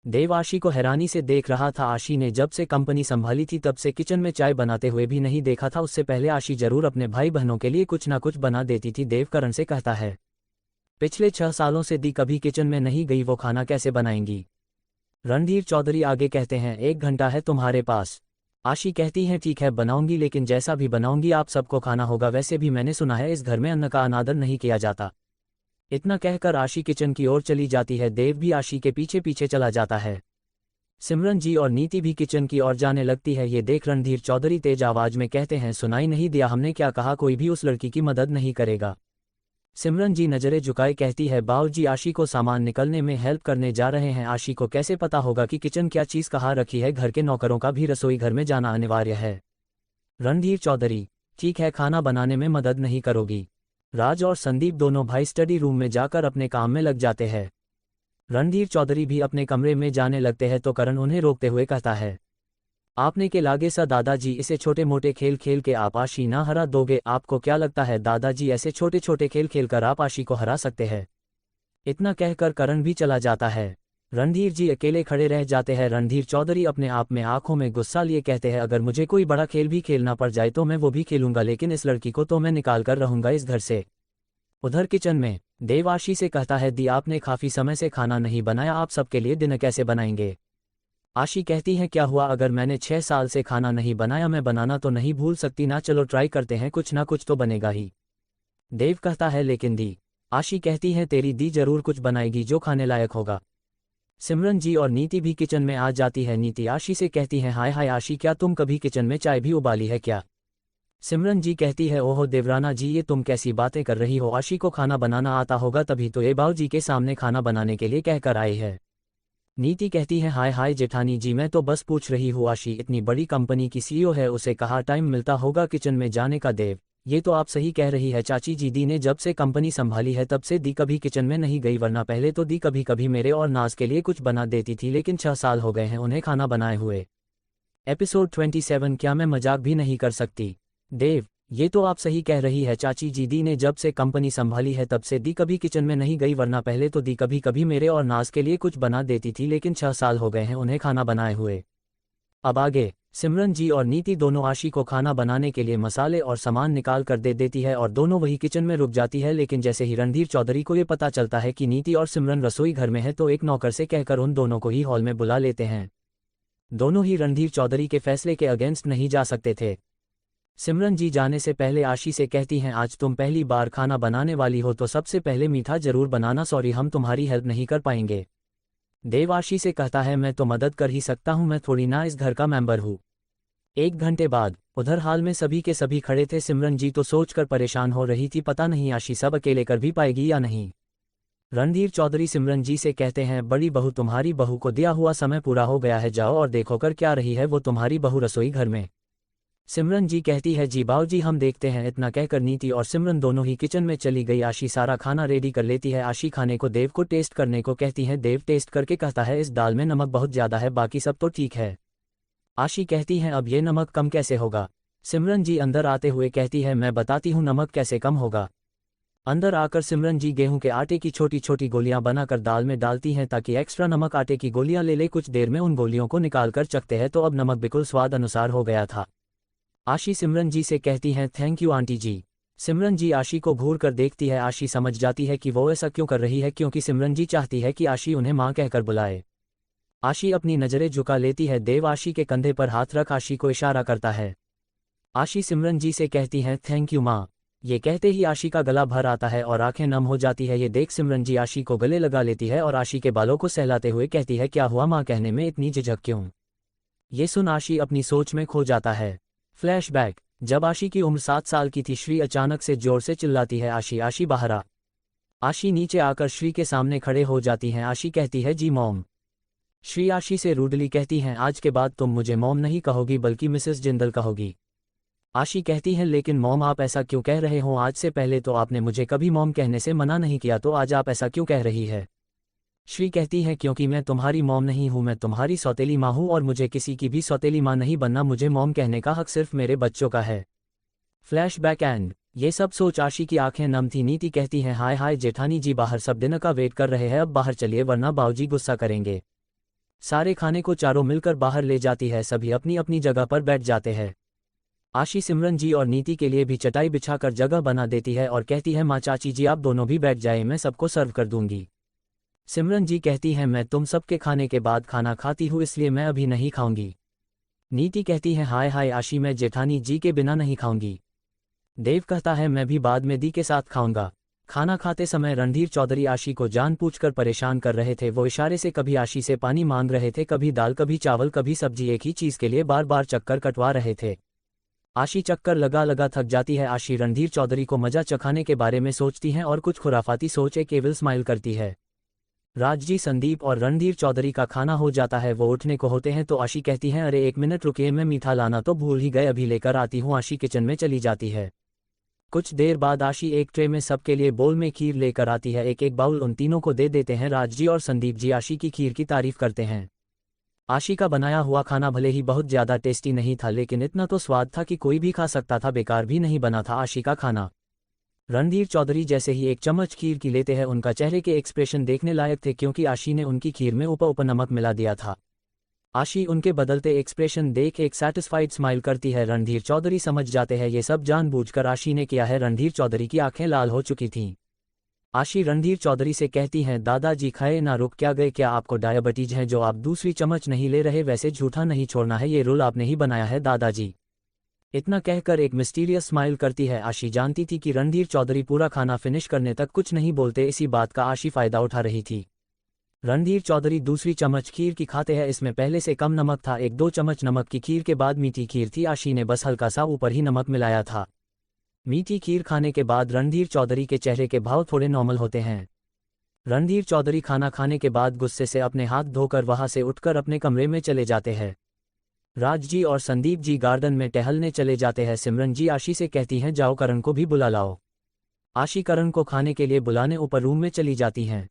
देव आशी को हैरानी से देख रहा था। आशी ने जब से कंपनी संभाली थी तब से किचन में चाय बनाते हुए भी नहीं देखा था। उससे पहले आशी जरूर अपने भाई बहनों के लिए कुछ ना कुछ बना देती थी। देव करण से कहता है पिछले 6 सालों से दी कभी किचन में नहीं गई, वो खाना कैसे बनाएंगी। रणधीर चौधरी आगे कहते हैं 1 घंटा है तुम्हारे पास। आशी कहती हैं ठीक है बनाऊंगी, लेकिन जैसा भी बनाऊंगी आप सबको खाना होगा। वैसे भी मैंने सुना है इस घर में अन्न का अनादर नहीं किया जाता। इतना कहकर आशी किचन की ओर चली जाती है। देव भी आशी के पीछे पीछे चला जाता है। सिमरन जी और नीति भी किचन की ओर जाने लगती है। ये देख रणधीर चौधरी तेज आवाज में कहते हैं सुनाई नहीं दिया हमने क्या कहा, कोई भी उस लड़की की मदद नहीं करेगा। सिमरन जी नजरें झुकाए कहती है बाबूजी आशी को सामान निकलने में हेल्प करने जा रहे हैं। आशी को कैसे पता होगा कि किचन क्या चीज कहाँ रखी है। घर के नौकरों का भी रसोई घर में जाना अनिवार्य है। रणधीर चौधरी ठीक है, खाना बनाने में मदद नहीं करोगी। राज और संदीप दोनों भाई स्टडी रूम में जाकर अपने काम में लग जाते हैं। रणधीर चौधरी भी अपने कमरे में जाने लगते हैं तो करण उन्हें रोकते हुए कहता है आपने के लागे सा दादाजी, इसे छोटे मोटे खेल खेल के आप आशी ना हरा दोगे। आपको क्या लगता है दादाजी ऐसे छोटे छोटे खेल खेल कर आप आशी को हरा सकते हैं। इतना कहकर करण भी चला जाता है। रणधीर जी अकेले खड़े रह जाते हैं। रणधीर चौधरी अपने आप में आंखों में गुस्सा लिए कहते हैं अगर मुझे कोई बड़ा खेल भी खेलना पड़ जाए तो मैं वो भी खेलूंगा, लेकिन इस लड़की को तो मैं निकाल कर रहूंगा इस घर से। उधर किचन में देव आशी से कहता है दी आपने काफी समय से खाना नहीं बनाया, आप सबके लिए डिनर कैसे बनाएंगे। आशी कहती है क्या हुआ, अगर मैंने 6 साल से खाना नहीं बनाया मैं बनाना तो नहीं भूल सकती ना, चलो ट्राई करते हैं, कुछ ना कुछ तो बनेगा ही। देव कहता है लेकिन दी। आशी कहती है तेरी दी जरूर कुछ बनाएगी जो खाने लायक होगा। सिमरन जी और नीति भी किचन में आ जाती है। नीति आशी से कहती है हाय हाय आशी, क्या तुम कभी किचन में चाय भी उबाली है क्या। सिमरन जी कहती है ओहो देवराना जी ये तुम कैसी बातें कर रही हो, आशी को खाना बनाना आता होगा तभी तो ये बाबूजी के सामने खाना बनाने के लिए कहकर आई है। नीति कहती है हाय हाय जेठानी जी मैं तो बस पूछ रही हूँ, आशी इतनी बड़ी कंपनी की सीईओ है, उसे कहाँ टाइम मिलता होगा किचन में जाने का। देव ये तो आप सही कह रही है चाची जी, दी ने जब से कंपनी संभाली है तब से दी कभी किचन में नहीं गई, वरना पहले तो दी कभी कभी मेरे और नाज के लिए कुछ बना देती थी, लेकिन 6 साल हो गए हैं उन्हें खाना बनाए हुए। एपिसोड 27 क्या मैं मजाक भी नहीं कर सकती। देव ये तो आप सही कह रही है चाची जी, दी ने जब से कंपनी संभाली है तब से दी कभी किचन में नहीं गई, वरना पहले तो दी कभी कभी मेरे और नाज के लिए कुछ बना देती थी, लेकिन 6 साल हो गए हैं उन्हें खाना बनाए हुए। अब आगे सिमरन जी और नीति दोनों आशी को खाना बनाने के लिए मसाले और सामान निकाल कर दे देती है और दोनों वही किचन में रुक जाती है। लेकिन जैसे ही रणधीर चौधरी को ये पता चलता है कि नीति और सिमरन रसोई घर में है तो एक नौकर से कहकर उन दोनों को ही हॉल में बुला लेते हैं। दोनों ही रणधीर चौधरी के फैसले के अगेंस्ट नहीं जा सकते थे। सिमरन जी जाने से पहले आशी से कहती हैं आज तुम पहली बार खाना बनाने वाली हो तो सबसे पहले मीठा जरूर बनाना, सॉरी हम तुम्हारी हेल्प नहीं कर पाएंगे। देव आशी से कहता है मैं तो मदद कर ही सकता हूँ, मैं थोड़ी ना इस घर का मेंबर हूँ। 1 घंटे बाद उधर हाल में सभी के सभी खड़े थे। सिमरन जी तो सोचकर परेशान हो रही थी पता नहीं आशी सब अकेले कर भी पाएगी या नहीं। रणधीर चौधरी सिमरन जी से कहते हैं बड़ी बहू तुम्हारी बहू को दिया हुआ समय पूरा हो गया है, जाओ और देखो कर क्या रही है वो तुम्हारी बहू रसोई घर में। सिमरन जी कहती है जी बाबूजी हम देखते हैं। इतना कहकर नीति और सिमरन दोनों ही किचन में चली गई। आशी सारा खाना रेडी कर लेती है। आशी खाने को देव को टेस्ट करने को कहती है। देव टेस्ट करके कहता है इस दाल में नमक बहुत ज्यादा है, बाकी सब तो ठीक है। आशी कहती है अब ये नमक कम कैसे होगा। सिमरन जी अंदर आते हुए कहती है मैं बताती हूँ नमक कैसे कम होगा। अंदर आकर सिमरन जी गेहूं के आटे की छोटी छोटी गोलियां बनाकर दाल में डालती हैं ताकि एक्स्ट्रा नमक आटे की गोलियां ले ले। कुछ देर में उन गोलियों को निकालकर चखते हैं तो अब नमक बिल्कुल स्वाद अनुसार हो गया था। आशी सिमरन जी से कहती हैं थैंक यू आंटी जी। सिमरन जी आशी को घूर कर देखती है। आशी समझ जाती है कि वो ऐसा क्यों कर रही है, क्योंकि सिमरन जी चाहती है कि आशी उन्हें मां कहकर बुलाए। आशी अपनी नजरें झुका लेती है। देव आशी के कंधे पर हाथ रख आशी को इशारा करता है। आशी सिमरन जी से कहती हैं थैंक यू माँ। ये कहते ही आशी का गला भर आता है और आंखें नम हो जाती है। ये देख सिमरन जी आशी को गले लगा लेती है और आशी के बालों को सहलाते हुए कहती है क्या हुआ माँ, कहने में इतनी झिझक क्यों। ये सुन आशी अपनी सोच में खो जाता है। फ्लैशबैक जब आशी की उम्र 7 साल की थी, श्री अचानक से जोर से चिल्लाती है आशी आशी बाहर आ। आशी नीचे आकर श्री के सामने खड़े हो जाती हैं। आशी कहती है जी मॉम। श्री आशी से रूडली कहती हैं आज के बाद तुम मुझे मॉम नहीं कहोगी बल्कि मिसेस जिंदल कहोगी। आशी कहती है लेकिन मॉम आप ऐसा क्यों कह रहे हो, आज से पहले तो आपने मुझे कभी मॉम कहने से मना नहीं किया, तो आज आप ऐसा क्यों कह रही है। श्री कहती है क्योंकि मैं तुम्हारी मॉम नहीं हूँ, मैं तुम्हारी सौतेली माँ हूँ और मुझे किसी की भी सौतेली माँ नहीं बनना, मुझे मॉम कहने का हक सिर्फ मेरे बच्चों का है। फ्लैशबैक एंड ये सब सोच आशी की आंखें नम थी। नीति कहती है हाय हाय जेठानी जी, बाहर सब डिनर का वेट कर रहे हैं, अब बाहर चलिए वरना बाऊजी गुस्सा करेंगे। सारे खाने को चारों मिलकर बाहर ले जाती है, सभी अपनी अपनी जगह पर बैठ जाते हैं। आशी सिमरन जी और नीति के लिए भी चटाई बिछाकर जगह बना देती है और कहती है माँ चाची जी आप दोनों भी बैठ जाए, मैं सबको सर्व कर दूंगी। सिमरन जी कहती है मैं तुम सबके खाने के बाद खाना खाती हूँ इसलिए मैं अभी नहीं खाऊंगी। नीति कहती है हाय हाय आशी, मैं जेठानी जी के बिना नहीं खाऊंगी। देव कहता है मैं भी बाद में दी के साथ खाऊंगा। खाना खाते समय रणधीर चौधरी आशी को जानबूझकर परेशान कर रहे थे। वो इशारे से कभी आशी से पानी मांग रहे थे, कभी दाल कभी चावल कभी सब्जी, एक ही चीज के लिए बार बार चक्कर कटवा रहे थे। आशी चक्कर लगा लगा थक जाती है। आशी रणधीर चौधरी को मजा चखाने के बारे में सोचती है और कुछ खुराफाती सोच एक केवल स्माइल करती है। राजजी, संदीप और रणधीर चौधरी का खाना हो जाता है। वो उठने को होते हैं तो आशी कहती है अरे एक मिनट रुकिए, मैं मीठा लाना तो भूल ही गए, अभी लेकर आती हूँ। आशी किचन में चली जाती है। कुछ देर बाद आशी एक ट्रे में सबके लिए बोल में खीर लेकर आती है। एक एक बाउल उन तीनों को दे देते हैं। राजजी और संदीप जी आशी की खीर की तारीफ करते हैं। आशी का बनाया हुआ खाना भले ही बहुत ज़्यादा टेस्टी नहीं था, लेकिन इतना तो स्वाद था कि कोई भी खा सकता था, बेकार भी नहीं बना था आशी का खाना। रणधीर चौधरी जैसे ही एक चम्मच खीर की लेते हैं, उनका चेहरे के एक्सप्रेशन देखने लायक थे, क्योंकि आशी ने उनकी खीर में ऊपर नमक मिला दिया था। आशी उनके बदलते एक्सप्रेशन देख एक सैटिस्फाइड स्माइल करती है। रणधीर चौधरी समझ जाते हैं ये सब जानबूझकर आशी ने किया है। रणधीर चौधरी की आंखें लाल हो चुकी थीं। आशी रणधीर चौधरी से कहती हैं दादाजी खाए ना, रुक क्या गए, क्या आपको डायबिटीज है जो आप दूसरी चम्मच नहीं ले रहे? वैसे झूठा नहीं छोड़ना है, ये रूल आपने ही बनाया है दादाजी। इतना कहकर एक मिस्टीरियस स्माइल करती है। आशी जानती थी कि रणधीर चौधरी पूरा खाना फिनिश करने तक कुछ नहीं बोलते, इसी बात का आशी फायदा उठा रही थी। रणधीर चौधरी दूसरी चम्मच खीर की खाते हैं। इसमें पहले से कम नमक था। 1-2 चम्मच नमक की खीर के बाद मीठी खीर थी। आशी ने बस हल्का सा ऊपर ही नमक मिलाया था। मीठी खीर खाने के बाद रणधीर चौधरी के चेहरे के भाव थोड़े नॉर्मल होते हैं। रणधीर चौधरी खाना खाने के बाद गुस्से से अपने हाथ धोकर वहां से उठकर अपने कमरे में चले जाते हैं। राजजी और संदीप जी गार्डन में टहलने चले जाते हैं। सिमरन जी आशी से कहती हैं जाओ करण को भी बुला लाओ। आशी करण को खाने के लिए बुलाने ऊपर रूम में चली जाती हैं।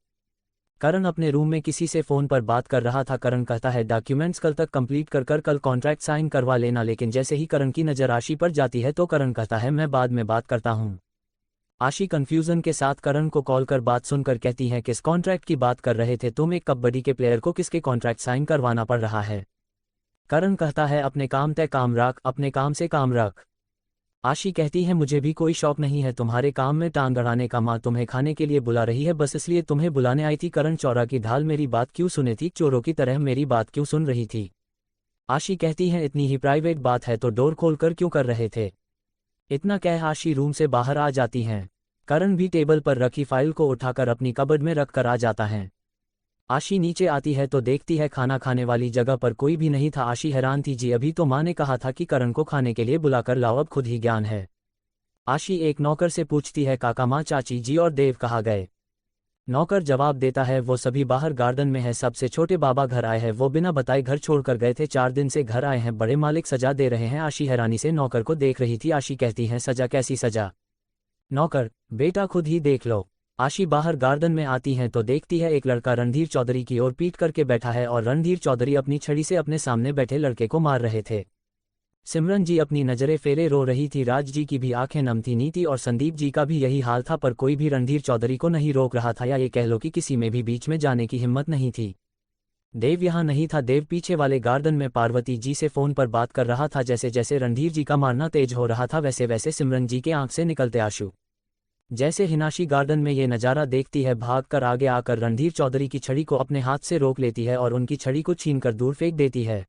करण अपने रूम में किसी से फ़ोन पर बात कर रहा था। करण कहता है डॉक्यूमेंट्स कल तक कंप्लीट कर कल कॉन्ट्रैक्ट साइन करवा लेना, लेकिन जैसे ही करण की नज़र आशी पर जाती है तो करण कहता है मैं बाद में बात करता हूँ। आशी कंफ्यूजन के साथ करण को कॉल कर बात सुनकर कहती है किस कॉन्ट्रैक्ट की बात कर रहे थे तुम? एक कबड्डी के प्लेयर को किसके कॉन्ट्रैक्ट साइन करवाना पड़ रहा है? करण कहता है अपने काम तय काम रख, अपने काम से काम रख। आशी कहती है मुझे भी कोई शौक नहीं है तुम्हारे काम में टांग अड़ाने का, माँ तुम्हें खाने के लिए बुला रही है, बस इसलिए तुम्हें बुलाने आई थी। करण चौरा की ढाल, मेरी बात क्यों सुने थी? चोरों की तरह मेरी बात क्यों सुन रही थी? आशी कहती है इतनी ही प्राइवेट बात है तो डोर खोलकर क्यों कर रहे थे? इतना कह आशी रूम से बाहर आ जाती हैं। करण भी टेबल पर रखी फाइल को उठाकर अपनी कबर्ड में रख कर आ जाता है। आशी नीचे आती है तो देखती है खाना खाने वाली जगह पर कोई भी नहीं था। आशी हैरान थी, जी अभी तो माँ ने कहा था कि करण को खाने के लिए बुलाकर लाओ, अब खुद ही ज्ञान है। आशी एक नौकर से पूछती है काका, माँ, चाची जी और देव कहाँ गए? नौकर जवाब देता है वो सभी बाहर गार्डन में है, सबसे छोटे बाबा घर आए हैं, वो बिना बताए घर छोड़कर गए थे, 4 दिन से घर आए हैं, बड़े मालिक सजा दे रहे हैं। आशी हैरानी से नौकर को देख रही थी। आशी कहती है सजा? कैसी सजा? नौकर, बेटा खुद ही देख लो। आशी बाहर गार्डन में आती हैं तो देखती है एक लड़का रणधीर चौधरी की ओर पीट करके बैठा है और रणधीर चौधरी अपनी छड़ी से अपने सामने बैठे लड़के को मार रहे थे। सिमरन जी अपनी नजरें फेरे रो रही थी। राज जी की भी आंखें नम थी। नीति और संदीप जी का भी यही हाल था, पर कोई भी रणधीर चौधरी को नहीं रोक रहा था, या ये कह लो कि किसी में भी बीच में जाने की हिम्मत नहीं थी। देव यहाँ नहीं था। देव पीछे वाले गार्डन में पार्वती जी से फोन पर बात कर रहा था। जैसे जैसे रणधीर जी का मारना तेज हो रहा था वैसे वैसे सिमरन जी के आंख से निकलते आंसू। जैसे हिनाशी गार्डन में ये नज़ारा देखती है, भागकर आगे आकर रणधीर चौधरी की छड़ी को अपने हाथ से रोक लेती है और उनकी छड़ी को छीनकर दूर फेंक देती है।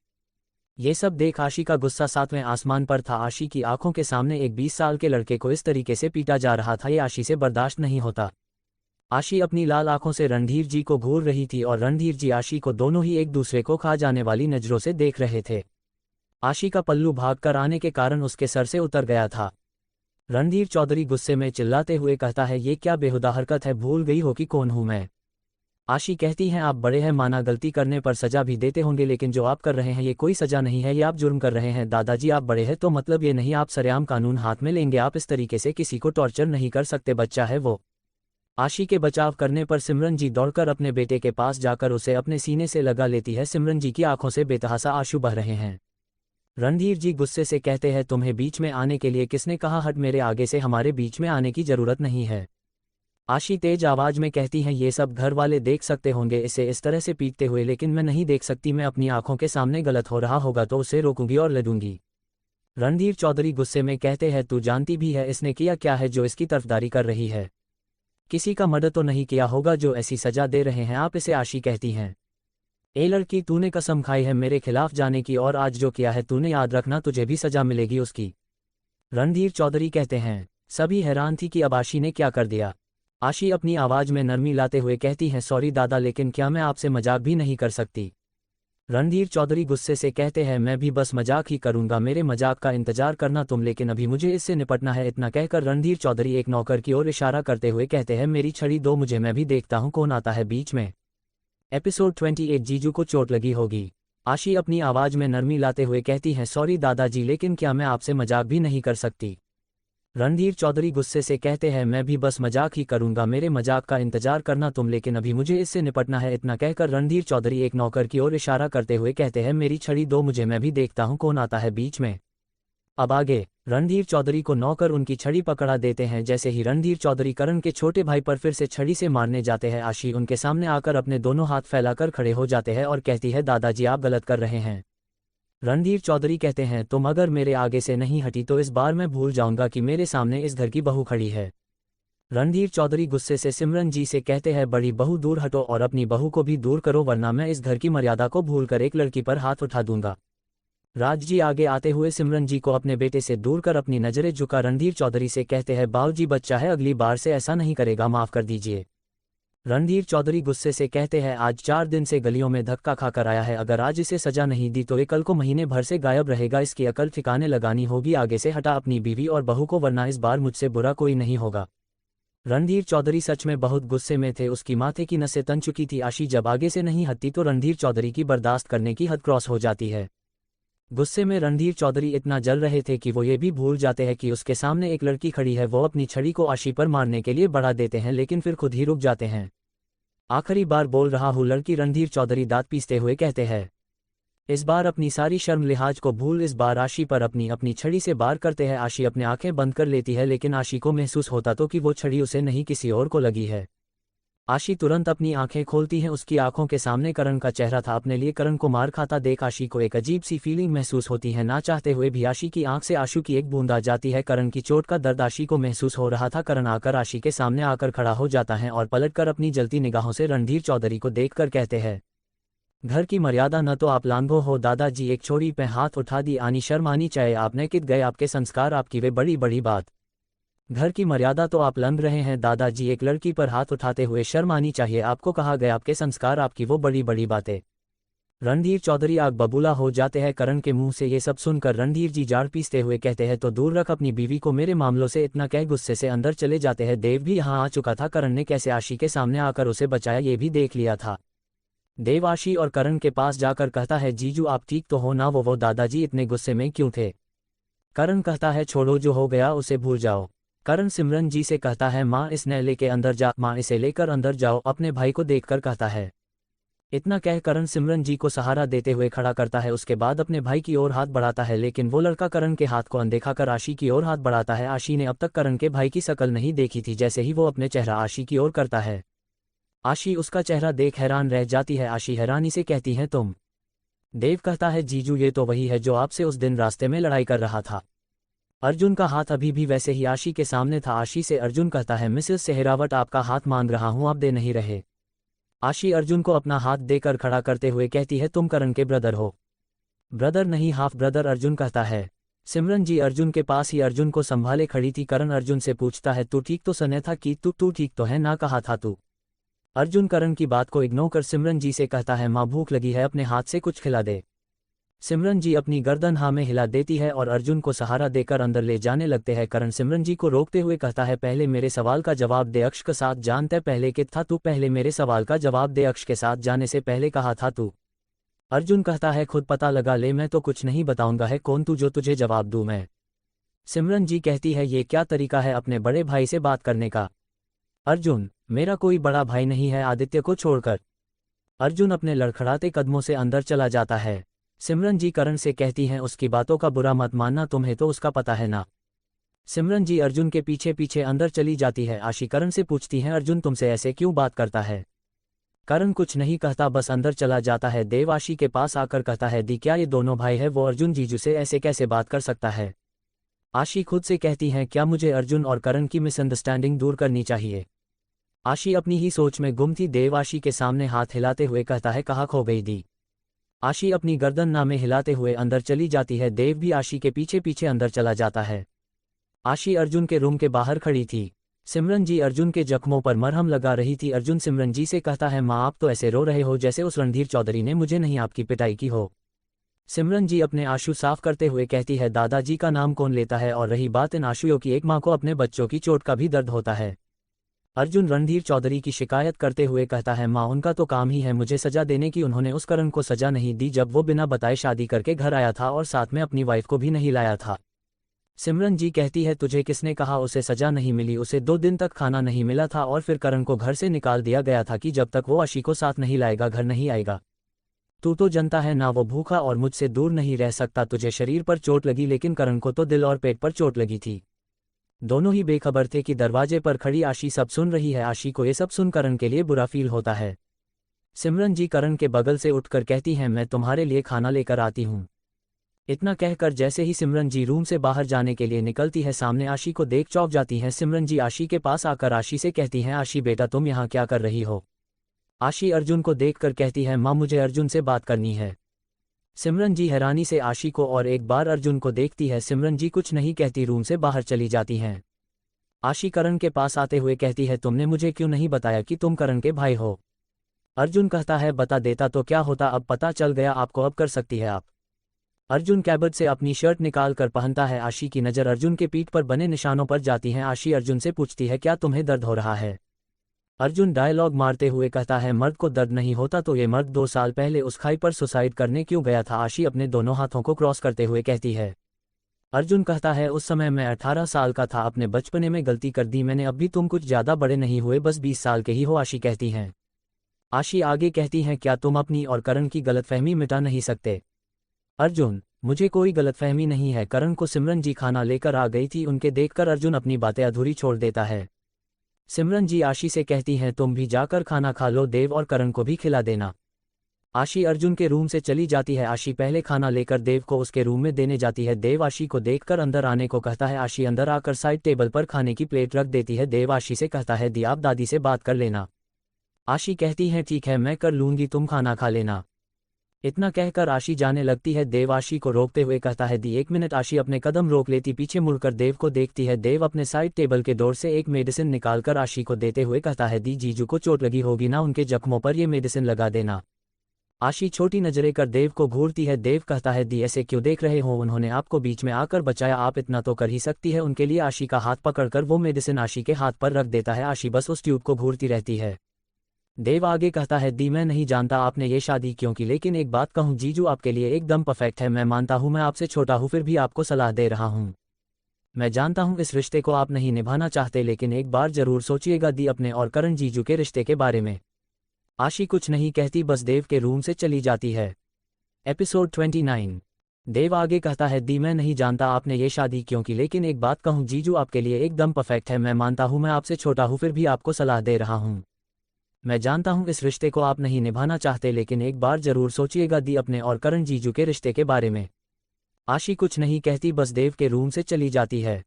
ये सब देख आशी का गुस्सा 7वें आसमान पर था। आशी की आंखों के सामने एक 20 साल के लड़के को इस तरीके से पीटा जा रहा था, ये आशी से बर्दाश्त नहीं होता। आशी अपनी लाल आंखों से रणधीर जी को घूर रही थी और रणधीर जी आशी को दोनों ही एक दूसरे को खा जाने वाली नजरों से देख रहे थे। आशी का पल्लू भागकर आने के कारण उसके सर से उतर गया था। रणधीर चौधरी गुस्से में चिल्लाते हुए कहता है ये क्या बेहुदा हरकत है, भूल गई हो कि कौन हूं मैं? आशी कहती हैं आप बड़े हैं, माना गलती करने पर सजा भी देते होंगे, लेकिन जो आप कर रहे हैं ये कोई सजा नहीं है, ये आप जुर्म कर रहे हैं। दादाजी आप बड़े हैं तो मतलब ये नहीं आप सरेआम कानून हाथ में लेंगे, आप इस तरीके से किसी को टॉर्चर नहीं कर सकते, बच्चा है वो। आशी के बचाव करने पर सिमरन जी दौड़कर अपने बेटे के पास जाकर उसे अपने सीने से लगा लेती है। सिमरन जी की आंखों से बेतहासा आंसू बह रहे हैं। रणधीर जी गुस्से से कहते हैं, तुम्हें बीच में आने के लिए किसने कहा? हट मेरे आगे से, हमारे बीच में आने की जरूरत नहीं है। आशी तेज आवाज में कहती हैं, ये सब घर वाले देख सकते होंगे इसे इस तरह से पीटते हुए, लेकिन मैं नहीं देख सकती। मैं अपनी आंखों के सामने गलत हो रहा होगा तो उसे रोकूंगी और ले दूंगी। रणधीर चौधरी गुस्से में कहते हैं, तू जानती भी है इसने किया क्या है जो इसकी तरफदारी कर रही है? किसी का मर्डर तो नहीं किया होगा जो ऐसी सजा दे रहे हैं आप इसे? आशी कहती हैं, ए लड़की, तूने कसम खाई है मेरे खिलाफ जाने की, और आज जो किया है तूने याद रखना तुझे भी सजा मिलेगी उसकी। रणधीर चौधरी कहते हैं। सभी हैरान थी कि अब आशी ने क्या कर दिया। आशी अपनी आवाज में नरमी लाते हुए कहती हैं, सॉरी दादा, लेकिन क्या मैं आपसे मजाक भी नहीं कर सकती? रणधीर चौधरी गुस्से से कहते हैं, मैं भी बस मजाक ही करूंगा, मेरे मजाक का इंतजार करना तुम, लेकिन अभी मुझे इससे निपटना है। इतना कहकर रणधीर चौधरी एक नौकर की ओर इशारा करते हुए कहते हैं, मेरी छड़ी दो मुझे, मैं भी देखता हूं कौन आता है बीच में। एपिसोड 28 जीजू को चोट लगी होगी। आशी अपनी आवाज में नरमी लाते हुए कहती हैं, सॉरी दादाजी, लेकिन क्या मैं आपसे मजाक भी नहीं कर सकती? रणधीर चौधरी गुस्से से कहते हैं, मैं भी बस मजाक ही करूंगा, मेरे मजाक का इंतजार करना तुम, लेकिन अभी मुझे इससे निपटना है। इतना कहकर रणधीर चौधरी एक नौकर की ओर इशारा करते हुए कहते हैं, मेरी छड़ी दो मुझे, मैं भी देखता हूं कौन आता है बीच में। अब आगे रणधीर चौधरी को नौकर उनकी छड़ी पकड़ा देते हैं। जैसे ही रणधीर चौधरी करण के छोटे भाई पर फिर से छड़ी से मारने जाते हैं, आशी उनके सामने आकर अपने दोनों हाथ फैलाकर खड़े हो जाते हैं और कहती है, दादाजी आप गलत कर रहे हैं। रणधीर चौधरी कहते हैं, तुम अगर मेरे आगे से नहीं हटी तो इस बार मैं भूल जाऊंगा कि मेरे सामने इस घर की बहू खड़ी है। रणधीर चौधरी गुस्से से सिमरन जी से कहते हैं, बड़ी बहू दूर हटो और अपनी बहू को भी दूर करो, वरना मैं इस घर की मर्यादा को भूलकर एक लड़की पर हाथ उठा दूंगा। राज जी आगे आते हुए सिमरन जी को अपने बेटे से दूर कर अपनी नजरें झुका रणधीर चौधरी से कहते हैं, बाबूजी बच्चा है, अगली बार से ऐसा नहीं करेगा, माफ कर दीजिए। रणधीर चौधरी गुस्से से कहते हैं, आज 4 दिन से गलियों में धक्का खाकर आया है, अगर आज इसे सजा नहीं दी तो ये कल को महीने भर से गायब रहेगा, इसकी अकल ठिकाने लगानी होगी। आगे से हटा अपनी बीवी और बहू को, वरना इस बार मुझसे बुरा कोई नहीं होगा। रणधीर चौधरी सच में बहुत गुस्से में थे, उसकी माथे की नसें तन चुकी थी। आशी जब आगे से नहीं हटती तो रणधीर चौधरी की बर्दाश्त करने की हद क्रॉस हो जाती है। गुस्से में रणधीर चौधरी इतना जल रहे थे कि वो ये भी भूल जाते हैं कि उसके सामने एक लड़की खड़ी है। वो अपनी छड़ी को आशी पर मारने के लिए बढ़ा देते हैं, लेकिन फिर खुद ही रुक जाते हैं। आखिरी बार बोल रहा हूँ लड़की, रणधीर चौधरी दांत पीसते हुए कहते हैं। इस बार अपनी सारी शर्म लिहाज को भूल इस बार आशी पर अपनी छड़ी से वार करते हैं। आशी अपनी आंखें बंद कर लेती है, लेकिन आशी को महसूस होता तो कि वो छड़ी उसे नहीं किसी और को लगी है। आशी तुरंत अपनी आंखें खोलती हैं, उसकी आंखों के सामने करण का चेहरा था। अपने लिए करण को मार खाता देख आशी को एक अजीब सी फीलिंग महसूस होती है। ना चाहते हुए भी आशी की आंख से आंसू की एक बूंद आ जाती है। करण की चोट का दर्द आशी को महसूस हो रहा था। करण आकर आशी के सामने आकर खड़ा हो जाता है और पलटकर अपनी जलती निगाहों से रणधीर चौधरी को देखकर कहते हैं, घर की मर्यादा न तो आप लांघो हो दादाजी, एक छोरी पे हाथ उठा दी, आनी शर्म आनी चाहिए, आपने कित गए आपके संस्कार, आपकी वे बड़ी बड़ी बात। घर की मर्यादा तो आप लंघ रहे हैं दादाजी, एक लड़की पर हाथ उठाते हुए शर्म आनी चाहिए, आपको कहा गया आपके संस्कार, आपकी वो बड़ी बड़ी बातें। रणधीर चौधरी आग बबूला हो जाते हैं। करण के मुंह से ये सब सुनकर रणधीर जी जाड़ पीसते हुए कहते हैं, तो दूर रख अपनी बीवी को मेरे मामलों से, इतना कह गुस्से से अंदर चले जाते हैं। देव भी यहाँ आ चुका था, करण ने कैसे आशी के सामने आकर उसे बचाया ये भी देख लिया था। देव आशी और करण के पास जाकर कहता है, जीजू आप ठीक तो हो ना? वो दादाजी इतने गुस्से में क्यों थे? करण कहता है, छोड़ो जो हो गया उसे भूल जाओ। करण सिमरन जी से कहता है, माँ इसने लेके अंदर जा, माँ इसे लेकर अंदर जाओ। अपने भाई को देखकर कहता है। इतना कह करण सिमरन जी को सहारा देते हुए खड़ा करता है। उसके बाद अपने भाई की ओर हाथ बढ़ाता है, लेकिन वो लड़का करण के हाथ को अनदेखा कर आशी की ओर हाथ बढ़ाता है। आशी ने अब तक करण के भाई की शक्ल नहीं देखी थी। जैसे ही वो अपने चेहरा आशी की ओर करता है, आशी उसका चेहरा देख हैरान रह जाती है। आशी हैरानी से कहती है, तुम? देव कहता है, जीजू ये तो वही है जो आपसे उस दिन रास्ते में लड़ाई कर रहा था। अर्जुन का हाथ अभी भी वैसे ही आशी के सामने था। आशी से अर्जुन कहता है, मिसेस सेहरावत आपका हाथ मांग रहा हूं, आप दे नहीं रहे। आशी अर्जुन को अपना हाथ देकर खड़ा करते हुए कहती है, तुम करण के ब्रदर हो? ब्रदर नहीं, हाफ ब्रदर, अर्जुन कहता है। सिमरन जी अर्जुन के पास ही अर्जुन को संभाले खड़ी थी। करण अर्जुन से पूछता है, तू ठीक तो सने था कि तू ठीक तो है ना, कहा था तू? अर्जुन करण की बात को इग्नोर कर सिमरन जी से कहता है, माँ भूख लगी है, अपने हाथ से कुछ खिला दे। सिमरन जी अपनी गर्दन हाँ में हिला देती है और अर्जुन को सहारा देकर अंदर ले जाने लगते हैं। करण सिमरन जी को रोकते हुए कहता है, पहले मेरे सवाल का जवाब दे, अक्ष के साथ जानते पहले कि था तू? पहले मेरे सवाल का जवाब दे, अक्ष के साथ जाने से पहले कहा था तू? अर्जुन कहता है, खुद पता लगा ले, मैं तो कुछ नहीं बताऊंगा, है कौन तू जो तुझे जवाब दूं मैं? सिमरन जी कहती है, ये क्या तरीका है अपने बड़े भाई से बात करने का? अर्जुन, मेरा कोई बड़ा भाई नहीं है आदित्य को छोड़कर। अर्जुन अपने लड़खड़ाते कदमों से अंदर चला जाता है। सिमरन जी करण से कहती हैं उसकी बातों का बुरा मत मानना, तुम्हें तो उसका पता है ना। सिमरन जी अर्जुन के पीछे पीछे अंदर चली जाती है। आशी करण से पूछती हैं अर्जुन तुमसे ऐसे क्यों बात करता है। करण कुछ नहीं कहता, बस अंदर चला जाता है। देव आशी के पास आकर कहता है दी क्या ये दोनों भाई है, वो अर्जुन जीजू से ऐसे कैसे बात कर सकता है। आशी खुद से कहती हैं क्या मुझे अर्जुन और करण की मिसअंडरस्टैंडिंग दूर करनी चाहिए। आशी अपनी ही सोच में गुम थी। देव आशी के सामने हाथ हिलाते हुए कहता है कहाँ खो गई दी। आशी अपनी गर्दन नामे हिलाते हुए अंदर चली जाती है। देव भी आशी के पीछे पीछे अंदर चला जाता है। आशी अर्जुन के रूम के बाहर खड़ी थी। सिमरन जी अर्जुन के जख्मों पर मरहम लगा रही थी। अर्जुन सिमरन जी से कहता है माँ आप तो ऐसे रो रहे हो जैसे उस रणधीर चौधरी ने मुझे नहीं आपकी पिटाई की हो। सिमरन जी अपने आंसू साफ करते हुए कहती है दादाजी का नाम कौन लेता है, और रही बात इन आंसुओं की, एक माँ को अपने बच्चों की चोट का भी दर्द होता है। अर्जुन रणधीर चौधरी की शिकायत करते हुए कहता है माँ उनका तो काम ही है मुझे सजा देने की, उन्होंने उस करण को सजा नहीं दी जब वो बिना बताए शादी करके घर आया था और साथ में अपनी वाइफ को भी नहीं लाया था। सिमरन जी कहती है तुझे किसने कहा उसे सजा नहीं मिली, उसे 2 दिन तक खाना नहीं मिला था और फिर करण को घर से निकाल दिया गया था कि जब तक वो आशी को साथ नहीं लाएगा घर नहीं आएगा। तू तो जनता है ना वो भूखा और मुझसे दूर नहीं रह सकता। तुझे शरीर पर चोट लगी लेकिन करण को तो दिल और पेट पर चोट लगी थी। दोनों ही बेखबर थे कि दरवाजे पर खड़ी आशी सब सुन रही है। आशी को ये सब सुन करण के लिए बुरा फील होता है। सिमरन जी करण के बगल से उठकर कहती हैं मैं तुम्हारे लिए खाना लेकर आती हूँ। इतना कहकर जैसे ही सिमरन जी रूम से बाहर जाने के लिए निकलती है सामने आशी को देख चौंक जाती हैं। सिमरन जी आशी के पास आकर आशी से कहती हैं आशी बेटा तुम यहाँ क्या कर रही हो। आशी अर्जुन को देखकर कहती है माँ मुझे अर्जुन से बात करनी है। सिमरन जी हैरानी से आशी को और एक बार अर्जुन को देखती है। सिमरन जी कुछ नहीं कहती रूम से बाहर चली जाती हैं। आशी करण के पास आते हुए कहती है तुमने मुझे क्यों नहीं बताया कि तुम करण के भाई हो। अर्जुन कहता है बता देता तो क्या होता, अब पता चल गया आपको, अब कर सकती है आप। अर्जुन कैबर्ड से अपनी शर्ट निकाल कर पहनता है। आशी की नज़र अर्जुन के पीठ पर बने निशानों पर जाती है। आशी अर्जुन से पूछती है क्या तुम्हें दर्द हो रहा है। अर्जुन डायलॉग मारते हुए कहता है मर्द को दर्द नहीं होता तो ये मर्द 2 साल पहले उस खाई पर सुसाइड करने क्यों गया था। आशी अपने दोनों हाथों को क्रॉस करते हुए कहती है। अर्जुन कहता है उस समय मैं 18 साल का था, अपने बचपने में गलती कर दी मैंने, अभी तुम कुछ ज़्यादा बड़े नहीं हुए, बस 20 साल के ही हो। आशी कहती हैं। आशी आगे कहती हैं क्या तुम अपनी और करण की गलतफहमी मिटा नहीं सकते। अर्जुन मुझे कोई गलतफहमी नहीं है, करण को सिमरन जी खाना लेकर आ गई थी, उनके देखकर अर्जुन अपनी बातें अधूरी छोड़ देता है। सिमरन जी आशी से कहती हैं तुम भी जाकर खाना खा लो, देव और करण को भी खिला देना। आशी अर्जुन के रूम से चली जाती है। आशी पहले खाना लेकर देव को उसके रूम में देने जाती है। देव आशी को देखकर अंदर आने को कहता है। आशी अंदर आकर साइड टेबल पर खाने की प्लेट रख देती है। देव आशी से कहता है दी आप दादी से बात कर लेना। आशी कहती है ठीक है मैं कर लूंगी, तुम खाना खा लेना। इतना कहकर आशी जाने लगती है। देव आशी को रोकते हुए कहता है दी 1 मिनट। आशी अपने कदम रोक लेती, पीछे मुड़कर देव को देखती है। देव अपने साइड टेबल के डोर से एक मेडिसिन निकालकर आशी को देते हुए कहता है दी जीजू को चोट लगी होगी ना, उनके जख्मों पर ये मेडिसिन लगा देना। आशी छोटी नजरें कर देव को घूरती है। देव कहता है दी ऐसे क्यों देख रहे हो, उन्होंने आपको बीच में आकर बचाया, आप इतना तो कर ही सकती है उनके लिए। आशी का हाथ पकड़कर वो मेडिसिन आशी के हाथ पर रख देता है। आशी बस उस ट्यूब को घूरती रहती है। देव आगे कहता है दी मैं नहीं जानता आपने ये शादी क्यों की, लेकिन एक बात कहूँ जीजू आपके लिए एकदम परफेक्ट है। मैं मानता हूँ मैं आपसे छोटा हूँ फिर भी आपको सलाह दे रहा हूँ। मैं जानता हूँ इस रिश्ते को आप नहीं निभाना चाहते, लेकिन एक बार जरूर सोचिएगा दी अपने और करण जीजू के रिश्ते के बारे में। आशी कुछ नहीं कहती, बस देव के रूम से चली जाती है। एपिसोड 29। देव आगे कहता है दी मैं नहीं जानता आपने ये शादी क्यों की, लेकिन एक बात कहूँ जीजू आपके लिए एकदम परफेक्ट है। मैं मानता हूँ मैं आपसे छोटा हूँ फिर भी आपको सलाह दे रहा हूँ। मैं जानता हूँ इस रिश्ते को आप नहीं निभाना चाहते, लेकिन एक बार जरूर सोचिएगा दी अपने और करण जीजू के रिश्ते के बारे में। आशी कुछ नहीं कहती, बस देव के रूम से चली जाती है।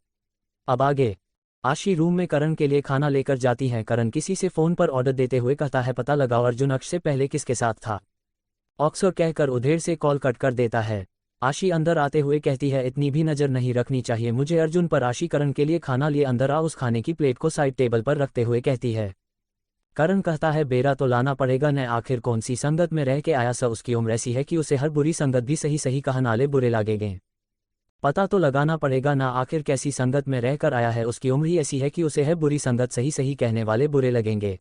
अब आगे। आशी रूम में करण के लिए खाना लेकर जाती हैं। करण किसी से फ़ोन पर ऑर्डर देते हुए कहता है पता लगाओ अर्जुन अक्ष से पहले किसके साथ था। ऑक्सर कहकर उधेड़ से कॉल कट कर देता है। आशी अंदर आते हुए कहती है इतनी भी नज़र नहीं रखनी चाहिए मुझे अर्जुन पर। आशी करण के लिए खाना लिए अंदर आ उस खाने की प्लेट को साइड टेबल पर रखते हुए कहती है। करण कहता है बेरा तो लाना पड़ेगा न, आखिर कौन सी संगत में रह के आया सा, उसकी उम्र ऐसी है कि उसे हर बुरी संगत भी सही सही कहा नाले बुरे लागेंगे। पता तो लगाना पड़ेगा ना आखिर कैसी संगत में रहकर आया है, उसकी उम्र ही ऐसी है कि उसे है बुरी संगत सही सही कहने वाले बुरे लगेंगे।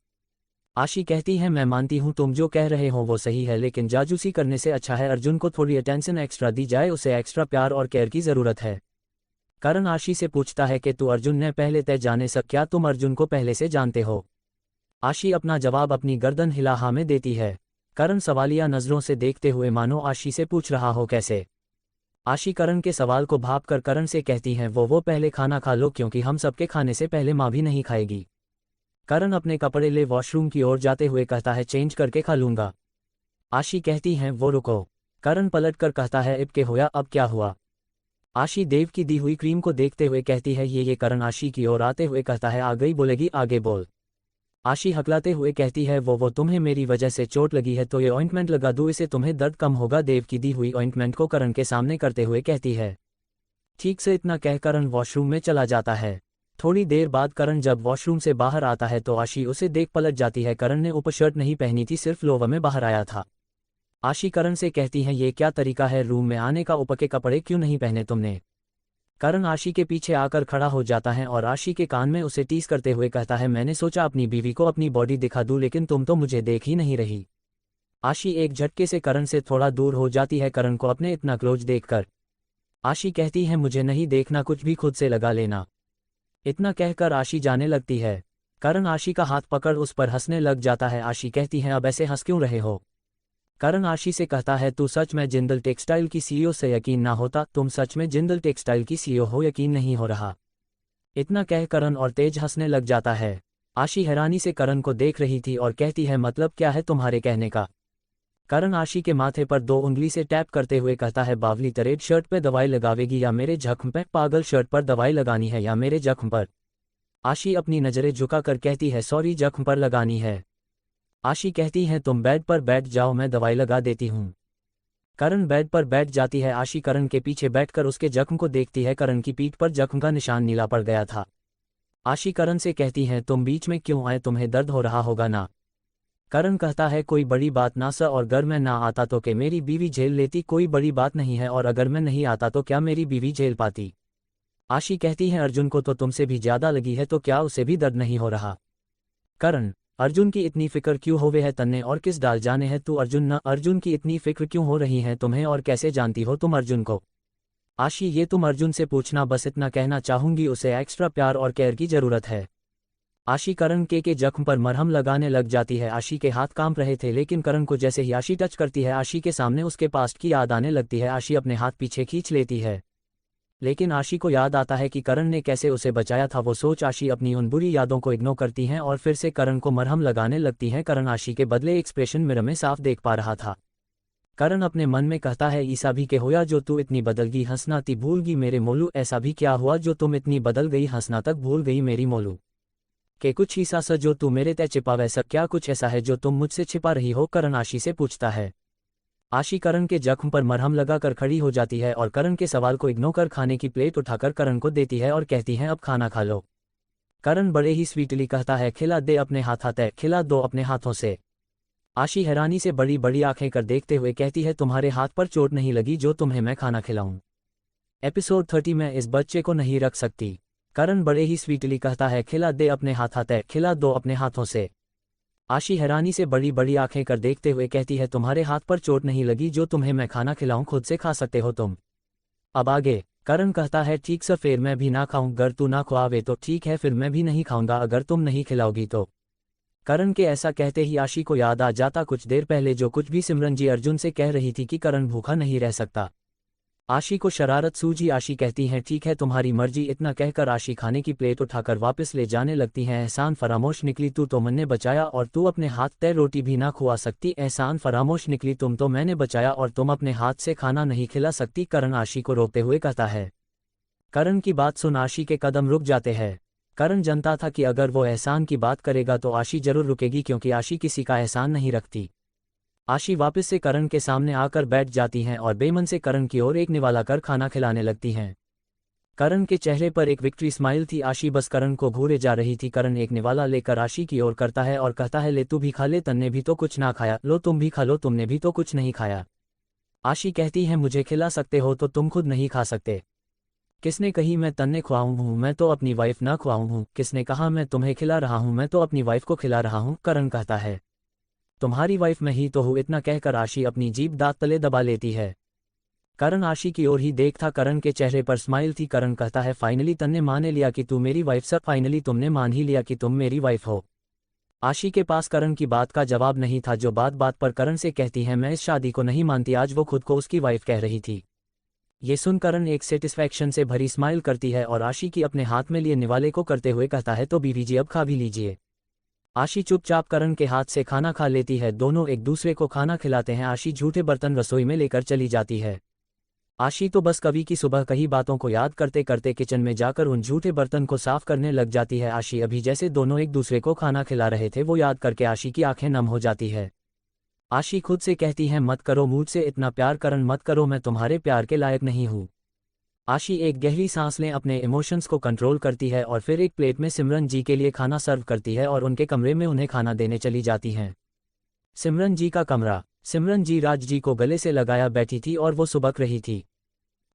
आशी कहती है मैं मानती हूँ तुम जो कह रहे हो वो सही है, लेकिन जासूसी करने से अच्छा है अर्जुन को थोड़ी अटेंशन एक्स्ट्रा दी जाए, उसे एक्स्ट्रा प्यार और केयर की ज़रूरत है। करण आशी से पूछता है कि तू अर्जुन ने पहले तय जाने सब क्या तुम अर्जुन को पहले से जानते हो। आशी अपना जवाब अपनी गर्दन हिला हाँ में देती है। करण सवालिया नजरों से देखते हुए मानो आशी से पूछ रहा हो कैसे। आशी करण के सवाल को भाप कर करण से कहती हैं वो पहले खाना खा लो क्योंकि हम सबके खाने से पहले माँ भी नहीं खाएगी। करण अपने कपड़े ले वॉशरूम की ओर जाते हुए कहता है चेंज करके खा लूंगा। आशी कहती हैं वो रुको। करण पलट कर कहता है इब के होया अब क्या हुआ। आशी देव की दी हुई क्रीम को देखते हुए कहती है ये करण आशी की ओर आते हुए कहता है आ गई बोलेगी आगे बोल। आशी हकलाते हुए कहती है वो तुम्हें मेरी वजह से चोट लगी है तो ये ऑइंटमेंट लगा दूं इससे तुम्हें दर्द कम होगा। देव की दी हुई ऑइंटमेंट को करण के सामने करते हुए कहती है। ठीक से इतना कह करण वॉशरूम में चला जाता है। थोड़ी देर बाद करण जब वॉशरूम से बाहर आता है तो आशी उसे देख पलट जाती है। करण ने ऊपर शर्ट नहीं पहनी थी सिर्फ लोवर में बाहर आया था। आशी करण से कहती है ये क्या तरीका है रूम में आने का ऊपर के कपड़े क्यों नहीं पहने तुमने। करण आशी के पीछे आकर खड़ा हो जाता है और आशी के कान में उसे टीस करते हुए कहता है मैंने सोचा अपनी बीवी को अपनी बॉडी दिखा दूं लेकिन तुम तो मुझे देख ही नहीं रही। आशी एक झटके से करण से थोड़ा दूर हो जाती है करण को अपने इतना क्लोज देखकर। आशी कहती है मुझे नहीं देखना कुछ भी खुद से लगा लेना। इतना कहकर आशी जाने लगती है। करण आशी का हाथ पकड़ उस पर हंसने लग जाता है। आशी कहती है अब ऐसे हंस क्यों रहे हो। करण आशी से कहता है तू सच में जिंदल टेक्सटाइल की सीईओ से यकीन ना होता तुम सच में जिंदल टेक्सटाइल की सीईओ हो यकीन नहीं हो रहा। इतना कह करण और तेज हंसने लग जाता है। आशी हैरानी से करण को देख रही थी और कहती है मतलब क्या है तुम्हारे कहने का। करण आशी के माथे पर 2 उंगली से टैप करते हुए कहता है बावली तरेड शर्ट पे दवाई लगावेगी या मेरे जख्म पे। पागल शर्ट पर दवाई लगानी है या मेरे जख्म पर। आशी अपनी नजरें झुकाकर कहती है सॉरी जख्म पर लगानी है। आशी कहती है तुम बेड पर बैठ जाओ मैं दवाई लगा देती हूँ। करण बेड पर बैठ जाती है। आशी करण के पीछे बैठकर उसके जख्म को देखती है। करण की पीठ पर जख्म का निशान नीला पड़ गया था। आशी करण से कहती है तुम बीच में क्यों आए तुम्हें दर्द हो रहा होगा ना। करण कहता है कोई बड़ी बात ना सर और अगर मैं ना आता तो क्या मेरी बीवी झेल लेती। कोई बड़ी बात नहीं है और अगर मैं नहीं आता तो क्या मेरी बीवी झेल पाती। आशी कहती है अर्जुन को तो तुमसे भी ज्यादा लगी है तो क्या उसे भी दर्द नहीं हो रहा। करण अर्जुन की इतनी फिक्र क्यों होवे है तन्ने और किस डाल जाने है तू अर्जुन न अर्जुन की इतनी फिक्र क्यों हो रही है तुम्हें और कैसे जानती हो तुम अर्जुन को। आशी ये तुम अर्जुन से पूछना बस इतना कहना चाहूंगी उसे एक्स्ट्रा प्यार और केयर की जरूरत है। आशी करण के जख्म पर मरहम लगाने लग जाती है। आशी के हाथ कांप रहे थे लेकिन करण को जैसे ही आशी टच करती है आशी के सामने उसके पास्ट की याद आने लगती है। आशी अपने हाथ पीछे खींच लेती है लेकिन आशी को याद आता है कि करण ने कैसे उसे बचाया था। वो सोच आशी अपनी उन बुरी यादों को इग्नोर करती हैं और फिर से करण को मरहम लगाने लगती हैं। करण आशी के बदले एक्सप्रेशन मिरर में साफ देख पा रहा था। करण अपने मन में कहता है ईसा भी के होया जो तू इतनी बदल गई हंसना ती भूल गई मेरे मोलू। ऐसा भी क्या हुआ जो तुम इतनी बदल गई हंसना तक भूल गई मेरी मोलू। के कुछ ईसा सा जो तू मेरे तय छिपा वैसा क्या कुछ ऐसा है जो तुम मुझसे छिपा रही हो। करण आशी से पूछता है। आशी करण के जख्म पर मरहम लगाकर खड़ी हो जाती है और करण के सवाल को इग्नोर कर खाने की प्लेट उठाकर करण को देती है और कहती है अब खाना खा लो। करण बड़े ही स्वीटली कहता है खिला दे अपने हाथ है खिला दो अपने हाथों से। आशी हैरानी से बड़ी बड़ी आंखें कर देखते हुए कहती है तुम्हारे हाथ पर चोट नहीं लगी जो तुम्हें मैं खाना खिलाऊं। एपिसोड 30 में इस बच्चे को नहीं रख सकती। करण बड़े ही स्वीटली कहता है खिला दे अपने हाथ है खिला दो अपने हाथों से। आशी हैरानी से बड़ी बड़ी आंखें कर देखते हुए कहती है तुम्हारे हाथ पर चोट नहीं लगी जो तुम्हें मैं खाना खिलाऊं खुद से खा सकते हो तुम। अब आगे। करण कहता है ठीक सर फिर मैं भी ना खाऊं अगर तू ना खुआवे तो ठीक है फिर मैं भी नहीं खाऊंगा अगर तुम नहीं खिलाओगी तो। करण के ऐसा कहते ही आशी को याद आ जाता कुछ देर पहले जो कुछ भी सिमरन जी अर्जुन से कह रही थी कि करण भूखा नहीं रह सकता। आशी को शरारत सूझी। आशी कहती हैं ठीक है तुम्हारी मर्जी। इतना कहकर आशी खाने की प्लेट उठाकर वापस ले जाने लगती हैं। एहसान फरामोश निकली तू तो मैंने बचाया और तू अपने हाथ तय रोटी भी ना खुआ सकती। एहसान फरामोश निकली तुम तो मैंने बचाया और तुम अपने हाथ से खाना नहीं खिला सकती। करण आशी को रोकते हुए कहता है। करण की बात सुन आशी के कदम रुक जाते हैं। करण जानता था कि अगर वो एहसान की बात करेगा तो आशी जरूर रुकेगी क्योंकि आशी किसी का एहसान नहीं रखती। आशी वापस से करण के सामने आकर बैठ जाती हैं और बेमन से करण की ओर एक निवाला कर खाना खिलाने लगती हैं। करण के चेहरे पर एक विक्ट्री स्माइल थी। आशी बस करण को घूरे जा रही थी। करण एक निवाला लेकर आशी की ओर करता है और कहता है ले तू भी खा ले तन्ने भी तो कुछ ना खाया। लो तुम भी खा लो तुमने भी तो कुछ नहीं खाया। आशी कहती है मुझे खिला सकते हो तो तुम खुद नहीं खा सकते। किसने कही मैं तन्ने खुआऊं हूं मैं तो अपनी वाइफ ना खुआऊं हूं। किसने कहा मैं तुम्हें खिला रहा हूं मैं तो अपनी वाइफ को खिला रहा हूं। करण कहता है तुम्हारी वाइफ मैं ही तो हूँ। इतना कहकर आशी अपनी जीभ दांत तले दबा लेती है। करण आशी की ओर ही देख था। करण के चेहरे पर स्माइल थी। करण कहता है फाइनली तन्ने मान लिया कि तू मेरी वाइफ। सर फाइनली तुमने मान ही लिया कि तुम मेरी वाइफ हो। आशी के पास करण की बात का जवाब नहीं था, जो बात बात पर करण से कहती है मैं इस शादी को नहीं मानती। आज वो खुद को उसकी वाइफ कह रही थी। ये सुन करण एक सेटिस्फैक्शन से भरी स्माइल करती है और आशी की अपने हाथ में लिए निवाले को करते हुए कहता है तो बीवी जी अब खा भी लीजिए। आशी चुपचाप करण के हाथ से खाना खा लेती है। दोनों एक दूसरे को खाना खिलाते हैं। आशी झूठे बर्तन रसोई में लेकर चली जाती है। आशी तो बस कभी की सुबह कही बातों को याद करते करते किचन में जाकर उन झूठे बर्तन को साफ करने लग जाती है। आशी अभी जैसे दोनों एक दूसरे को खाना खिला रहे थे वो याद करके आशी की आंखें नम हो जाती है। आशी खुद से कहती है मत करो मुझसे इतना प्यार करण, मत करो, मैं तुम्हारे प्यार के लायक नहीं हूँ। आशी एक गहरी सांस लें अपने इमोशंस को कंट्रोल करती है और फिर एक प्लेट में सिमरन जी के लिए खाना सर्व करती है और उनके कमरे में उन्हें खाना देने चली जाती हैं। सिमरन जी का कमरा। सिमरन जी राज जी को गले से लगाया बैठी थी और वो सुबक रही थी।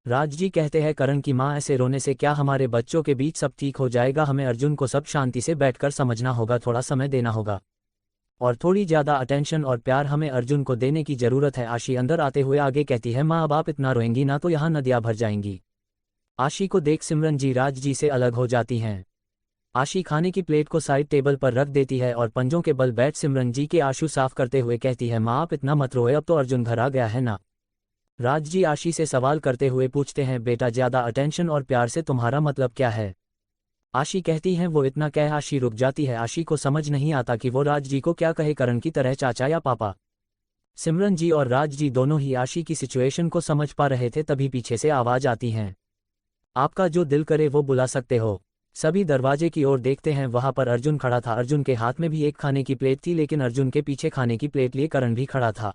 राज जी कहते हैं करण की माँ ऐसे रोने से क्या हमारे बच्चों के बीच सब ठीक हो जाएगा, हमें अर्जुन को सब शांति से बैठकर समझना होगा, थोड़ा समय देना होगा और थोड़ी ज़्यादा अटेंशन और प्यार हमें अर्जुन को देने की ज़रूरत है। आशी अंदर आते हुए आगे कहती है माँ अब आप इतना रोएंगी ना तो यहाँ नदियाँ भर जाएंगी। आशी को देख सिमरन जी राज जी से अलग हो जाती हैं। आशी खाने की प्लेट को साइड टेबल पर रख देती है और पंजों के बल बैठ सिमरन जी के आंसू साफ करते हुए कहती है माँ आप इतना मत रोए, अब तो अर्जुन घर आ गया है ना। राज जी आशी से सवाल करते हुए पूछते हैं बेटा ज़्यादा अटेंशन और प्यार से तुम्हारा मतलब क्या है। आशी कहती हैं वो इतना कह आशी रुक जाती है। आशी को समझ नहीं आता कि वो राज जी को क्या कहे, करण की तरह चाचा या पापा। सिमरन जी और राज जी दोनों ही आशी की सिचुएशन को समझ पा रहे थे, तभी पीछे से आवाज आती है आपका जो दिल करे वो बुला सकते हो। सभी दरवाजे की ओर देखते हैं, वहां पर अर्जुन खड़ा था। अर्जुन के हाथ में भी एक खाने की प्लेट थी, लेकिन अर्जुन के पीछे खाने की प्लेट लिए करण भी खड़ा था।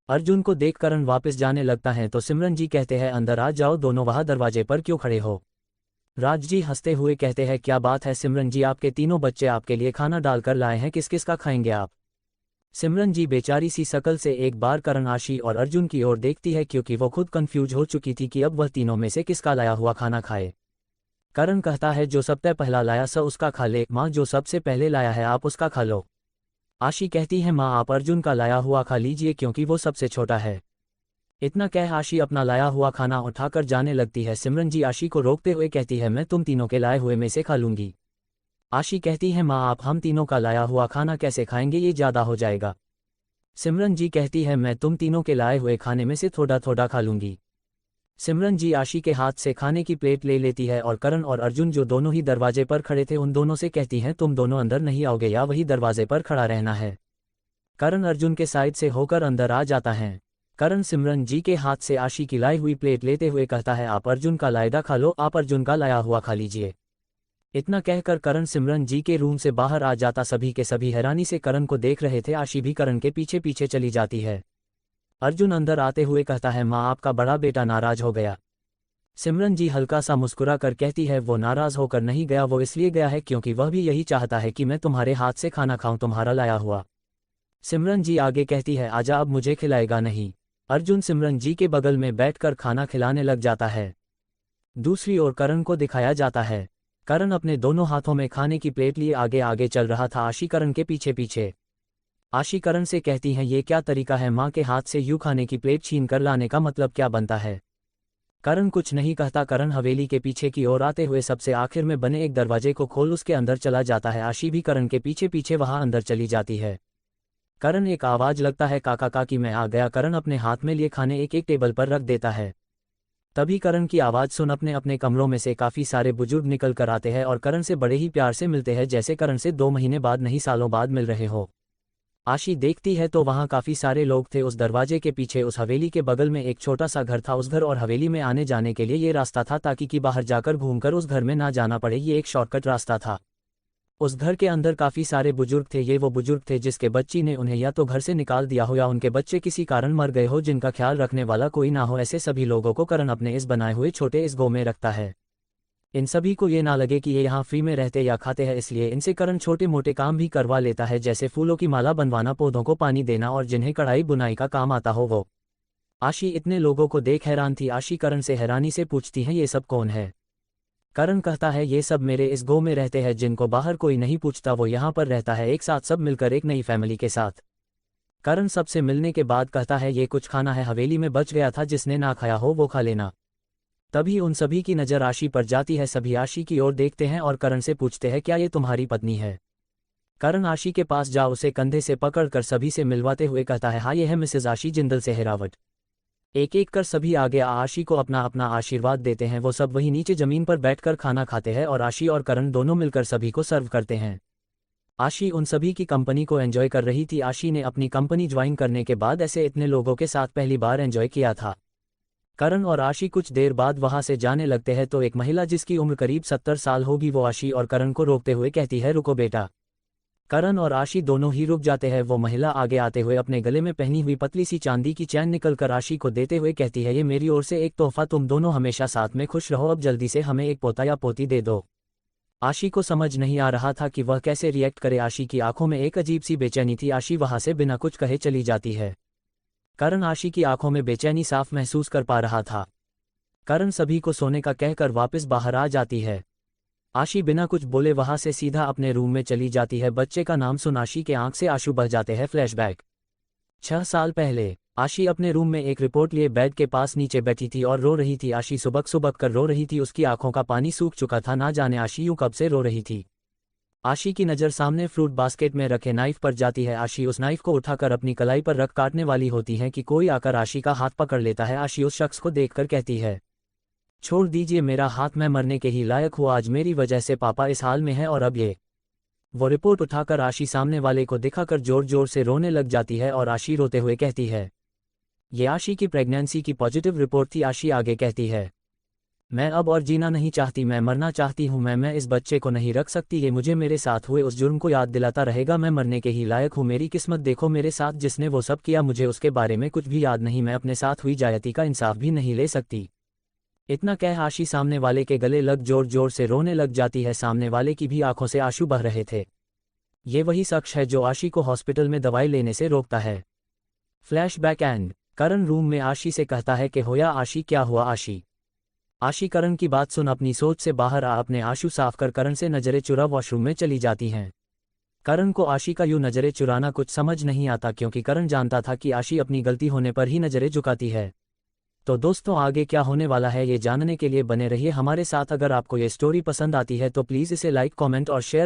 अर्जुन को देख करण वापस जाने लगता है तो सिमरन जी कहते हैं अंदर आ जाओ, दोनों वहां दरवाजे पर क्यों खड़े हो। राज जी हंसते हुए कहते हैं क्या बात है सिमरन जी, आपके तीनों बच्चे आपके लिए खाना डालकर लाए हैं, किस किस का खाएंगे आप। सिमरन जी बेचारी सी शकल से एक बार करण, आशी और अर्जुन की ओर देखती है क्योंकि वो खुद कंफ्यूज हो चुकी थी कि अब वह तीनों में से किसका लाया हुआ खाना खाए। करण कहता है जो सबसे पहला लाया स उसका खा ले। माँ जो सबसे पहले लाया है आप उसका खा लो। आशी कहती है माँ आप अर्जुन का लाया हुआ खा लीजिए क्योंकि वो सबसे छोटा है। इतना कह आशी अपना लाया हुआ खाना उठाकर जाने लगती है। सिमरन जी आशी को रोकते हुए कहती है मैं तुम तीनों के लाए हुए में से खा लूंगी। आशी कहती है माँ आप हम तीनों का लाया हुआ खाना कैसे खाएंगे, ये ज़्यादा हो जाएगा। सिमरन जी कहती है मैं तुम तीनों के लाए हुए खाने में से थोड़ा थोड़ा खा लूंगी। सिमरन जी आशी के हाथ से खाने की प्लेट ले लेती है और करण और अर्जुन जो दोनों ही दरवाजे पर खड़े थे उन दोनों से कहती हैं तुम दोनों अंदर नहीं आओगे या वही दरवाजे पर खड़ा रहना है। करण अर्जुन के साइड से होकर अंदर आ जाता है। करण सिमरन जी के हाथ से आशी की लाई हुई प्लेट लेते हुए कहता है आप अर्जुन का लायदा खा लो, आप अर्जुन का लाया हुआ खा लीजिए। इतना कहकर करण सिमरन जी के रूम से बाहर आ जाता। सभी के सभी हैरानी से करण को देख रहे थे। आशी भी करण के पीछे पीछे चली जाती है। अर्जुन अंदर आते हुए कहता है माँ आपका बड़ा बेटा नाराज हो गया। सिमरन जी हल्का सा मुस्कुरा कर कहती है वो नाराज होकर नहीं गया, वो इसलिए गया है क्योंकि वह भी यही चाहता है कि मैं तुम्हारे हाथ से खाना खाऊं, तुम्हारा लाया हुआ। सिमरन जी आगे कहती है आजा अब मुझे खिलाएगा नहीं। अर्जुन सिमरन जी के बगल में बैठकर खाना खिलाने लग जाता है। दूसरी ओर करण को दिखाया जाता है। करण अपने दोनों हाथों में खाने की प्लेट लिए आगे आगे चल रहा था, आशी करण के पीछे पीछे। आशी करण से कहती हैं ये क्या तरीका है, माँ के हाथ से यूं खाने की प्लेट छीन कर लाने का मतलब क्या बनता है। करण कुछ नहीं कहता। करण हवेली के पीछे की ओर आते हुए सबसे आखिर में बने एक दरवाजे को खोल उसके अंदर चला जाता है। आशी भी करण के पीछे पीछे वहां अंदर चली जाती है। करण एक आवाज लगता है काका काकी मैं आ गया। करण अपने हाथ में लिए खाने एक एक टेबल पर रख देता है। तभी करण की आवाज़ सुन अपने अपने कमरों में से काफ़ी सारे बुजुर्ग निकल कर आते हैं और करण से बड़े ही प्यार से मिलते हैं, जैसे करण से 2 महीने बाद नहीं सालों बाद मिल रहे हो। आशी देखती है तो वहाँ काफ़ी सारे लोग थे। उस दरवाजे के पीछे उस हवेली के बगल में एक छोटा सा घर था। उस घर और हवेली में आने जाने के लिए ये रास्ता था ताकि कि बाहर जाकर घूमकर उस घर में ना जाना पड़े, ये एक शॉर्टकट रास्ता था। उस घर के अंदर काफ़ी सारे बुजुर्ग थे। ये वो बुजुर्ग थे जिसके बच्ची ने उन्हें या तो घर से निकाल दिया हो या उनके बच्चे किसी कारण मर गए हो, जिनका ख्याल रखने वाला कोई ना हो। ऐसे सभी लोगों को करण अपने इस बनाए हुए छोटे इस गांव में रखता है। इन सभी को ये ना लगे कि ये यहाँ फ्री में रहते या खाते हैं, इसलिए इनसे करण छोटे मोटे काम भी करवा लेता है, जैसे फूलों की माला बनवाना, पौधों को पानी देना और जिन्हें कढ़ाई बुनाई का काम आता हो वो। आशी इतने लोगों को देख हैरान थी। आशी करण से हैरानी से पूछती है ये सब कौन है। करण कहता है ये सब मेरे इस गांव में रहते हैं जिनको बाहर कोई नहीं पूछता, वो यहाँ पर रहता है एक साथ सब मिलकर एक नई फैमिली के साथ। करण सबसे मिलने के बाद कहता है ये कुछ खाना है हवेली में बच गया था, जिसने ना खाया हो वो खा लेना। तभी उन सभी की नज़र आशी पर जाती है। सभी आशी की ओर देखते हैं और करण से पूछते हैं क्या ये तुम्हारी पत्नी है। करण आशी के पास जा उसे कंधे से पकड़कर सभी से मिलवाते हुए कहता है हाँ ये है मिसेज आशी जिंदल सेहरावत। एक एक कर सभी आगे आशी को अपना अपना आशीर्वाद देते हैं। वो सब वहीं नीचे जमीन पर बैठकर खाना खाते हैं और आशी और करण दोनों मिलकर सभी को सर्व करते हैं। आशी उन सभी की कंपनी को एंजॉय कर रही थी। आशी ने अपनी कंपनी ज्वाइन करने के बाद ऐसे इतने लोगों के साथ पहली बार एंजॉय किया था। करण और आशी कुछ देर बाद वहां से जाने लगते हैं तो एक महिला जिसकी उम्र करीब 70 साल होगी वो आशी और करण को रोकते हुए कहती है रुको बेटा। करण और आशी दोनों ही रुक जाते हैं। वो महिला आगे आते हुए अपने गले में पहनी हुई पतली सी चांदी की चैन निकलकर आशी को देते हुए कहती है ये मेरी ओर से एक तोहफा, तुम दोनों हमेशा साथ में खुश रहो, अब जल्दी से हमें एक पोता या पोती दे दो। आशी को समझ नहीं आ रहा था कि वह कैसे रिएक्ट करे। आशी की आंखों में एक अजीब सी बेचैनी थी। आशी वहां से बिना कुछ कहे चली जाती है। करण आशी की आंखों में बेचैनी साफ महसूस कर पा रहा था। करण सभी को सोने का कहकर वापस बाहर आ जाती है। आशी बिना कुछ बोले वहां से सीधा अपने रूम में चली जाती है। बच्चे का नाम सुन आशी के आंख से आंसू बह जाते हैं। फ्लैशबैक 6 साल पहले आशी अपने रूम में एक रिपोर्ट लिए बेड के पास नीचे बैठी थी और रो रही थी। आशी सुबक सुबक कर रो रही थी, उसकी आंखों का पानी सूख चुका था। ना जाने आशी यूं कब से रो रही थी। आशी की नज़र सामने फ्रूट बास्केट में रखे नाइफ पर जाती है। आशी उस नाइफ को उठाकर अपनी कलाई पर रख काटने वाली होती है कि कोई आकर आशी का हाथ पकड़ लेता है। आशी उस शख्स को देखकर कहती है छोड़ दीजिए मेरा हाथ, मैं मरने के ही लायक हूँ, आज मेरी वजह से पापा इस हाल में है और अब ये। वो रिपोर्ट उठाकर आशी सामने वाले को दिखाकर जोर जोर से रोने लग जाती है और आशी रोते हुए कहती है ये आशी की प्रेगनेंसी की पॉजिटिव रिपोर्ट थी। आशी आगे कहती है मैं अब और जीना नहीं चाहती, मैं मरना चाहती हूँ। मैं इस बच्चे को नहीं रख सकती, ये मुझे मेरे साथ हुए उस जुर्म को याद दिलाता रहेगा। मैं मरने के ही लायक हूँ, मेरी किस्मत देखो मेरे साथ, जिसने वो सब किया मुझे उसके बारे में कुछ भी याद नहीं। मैं अपने साथ हुई जायती का इंसाफ भी नहीं ले सकती। इतना कह आशी सामने वाले के गले लग जोर जोर से रोने लग जाती है। सामने वाले की भी आंखों से आंसू बह रहे थे। ये वही शख्स है जो आशी को हॉस्पिटल में दवाई लेने से रोकता है। फ्लैशबैक एंड करण रूम में आशी से कहता है कि होया आशी, क्या हुआ आशी। आशी करण की बात सुन अपनी सोच से बाहर आ अपने आंसू साफ कर करण से नजरें चुरा वॉशरूम में चली जाती हैं। करण को आशी का यूं नजरें चुराना कुछ समझ नहीं आता क्योंकि करण जानता था कि आशी अपनी गलती होने पर ही नजरें झुकाती है। तो दोस्तों आगे क्या होने वाला है ये जानने के लिए बने रहिए हमारे साथ। अगर आपको ये स्टोरी पसंद आती है तो प्लीज़ इसे लाइक, कमेंट और शेयर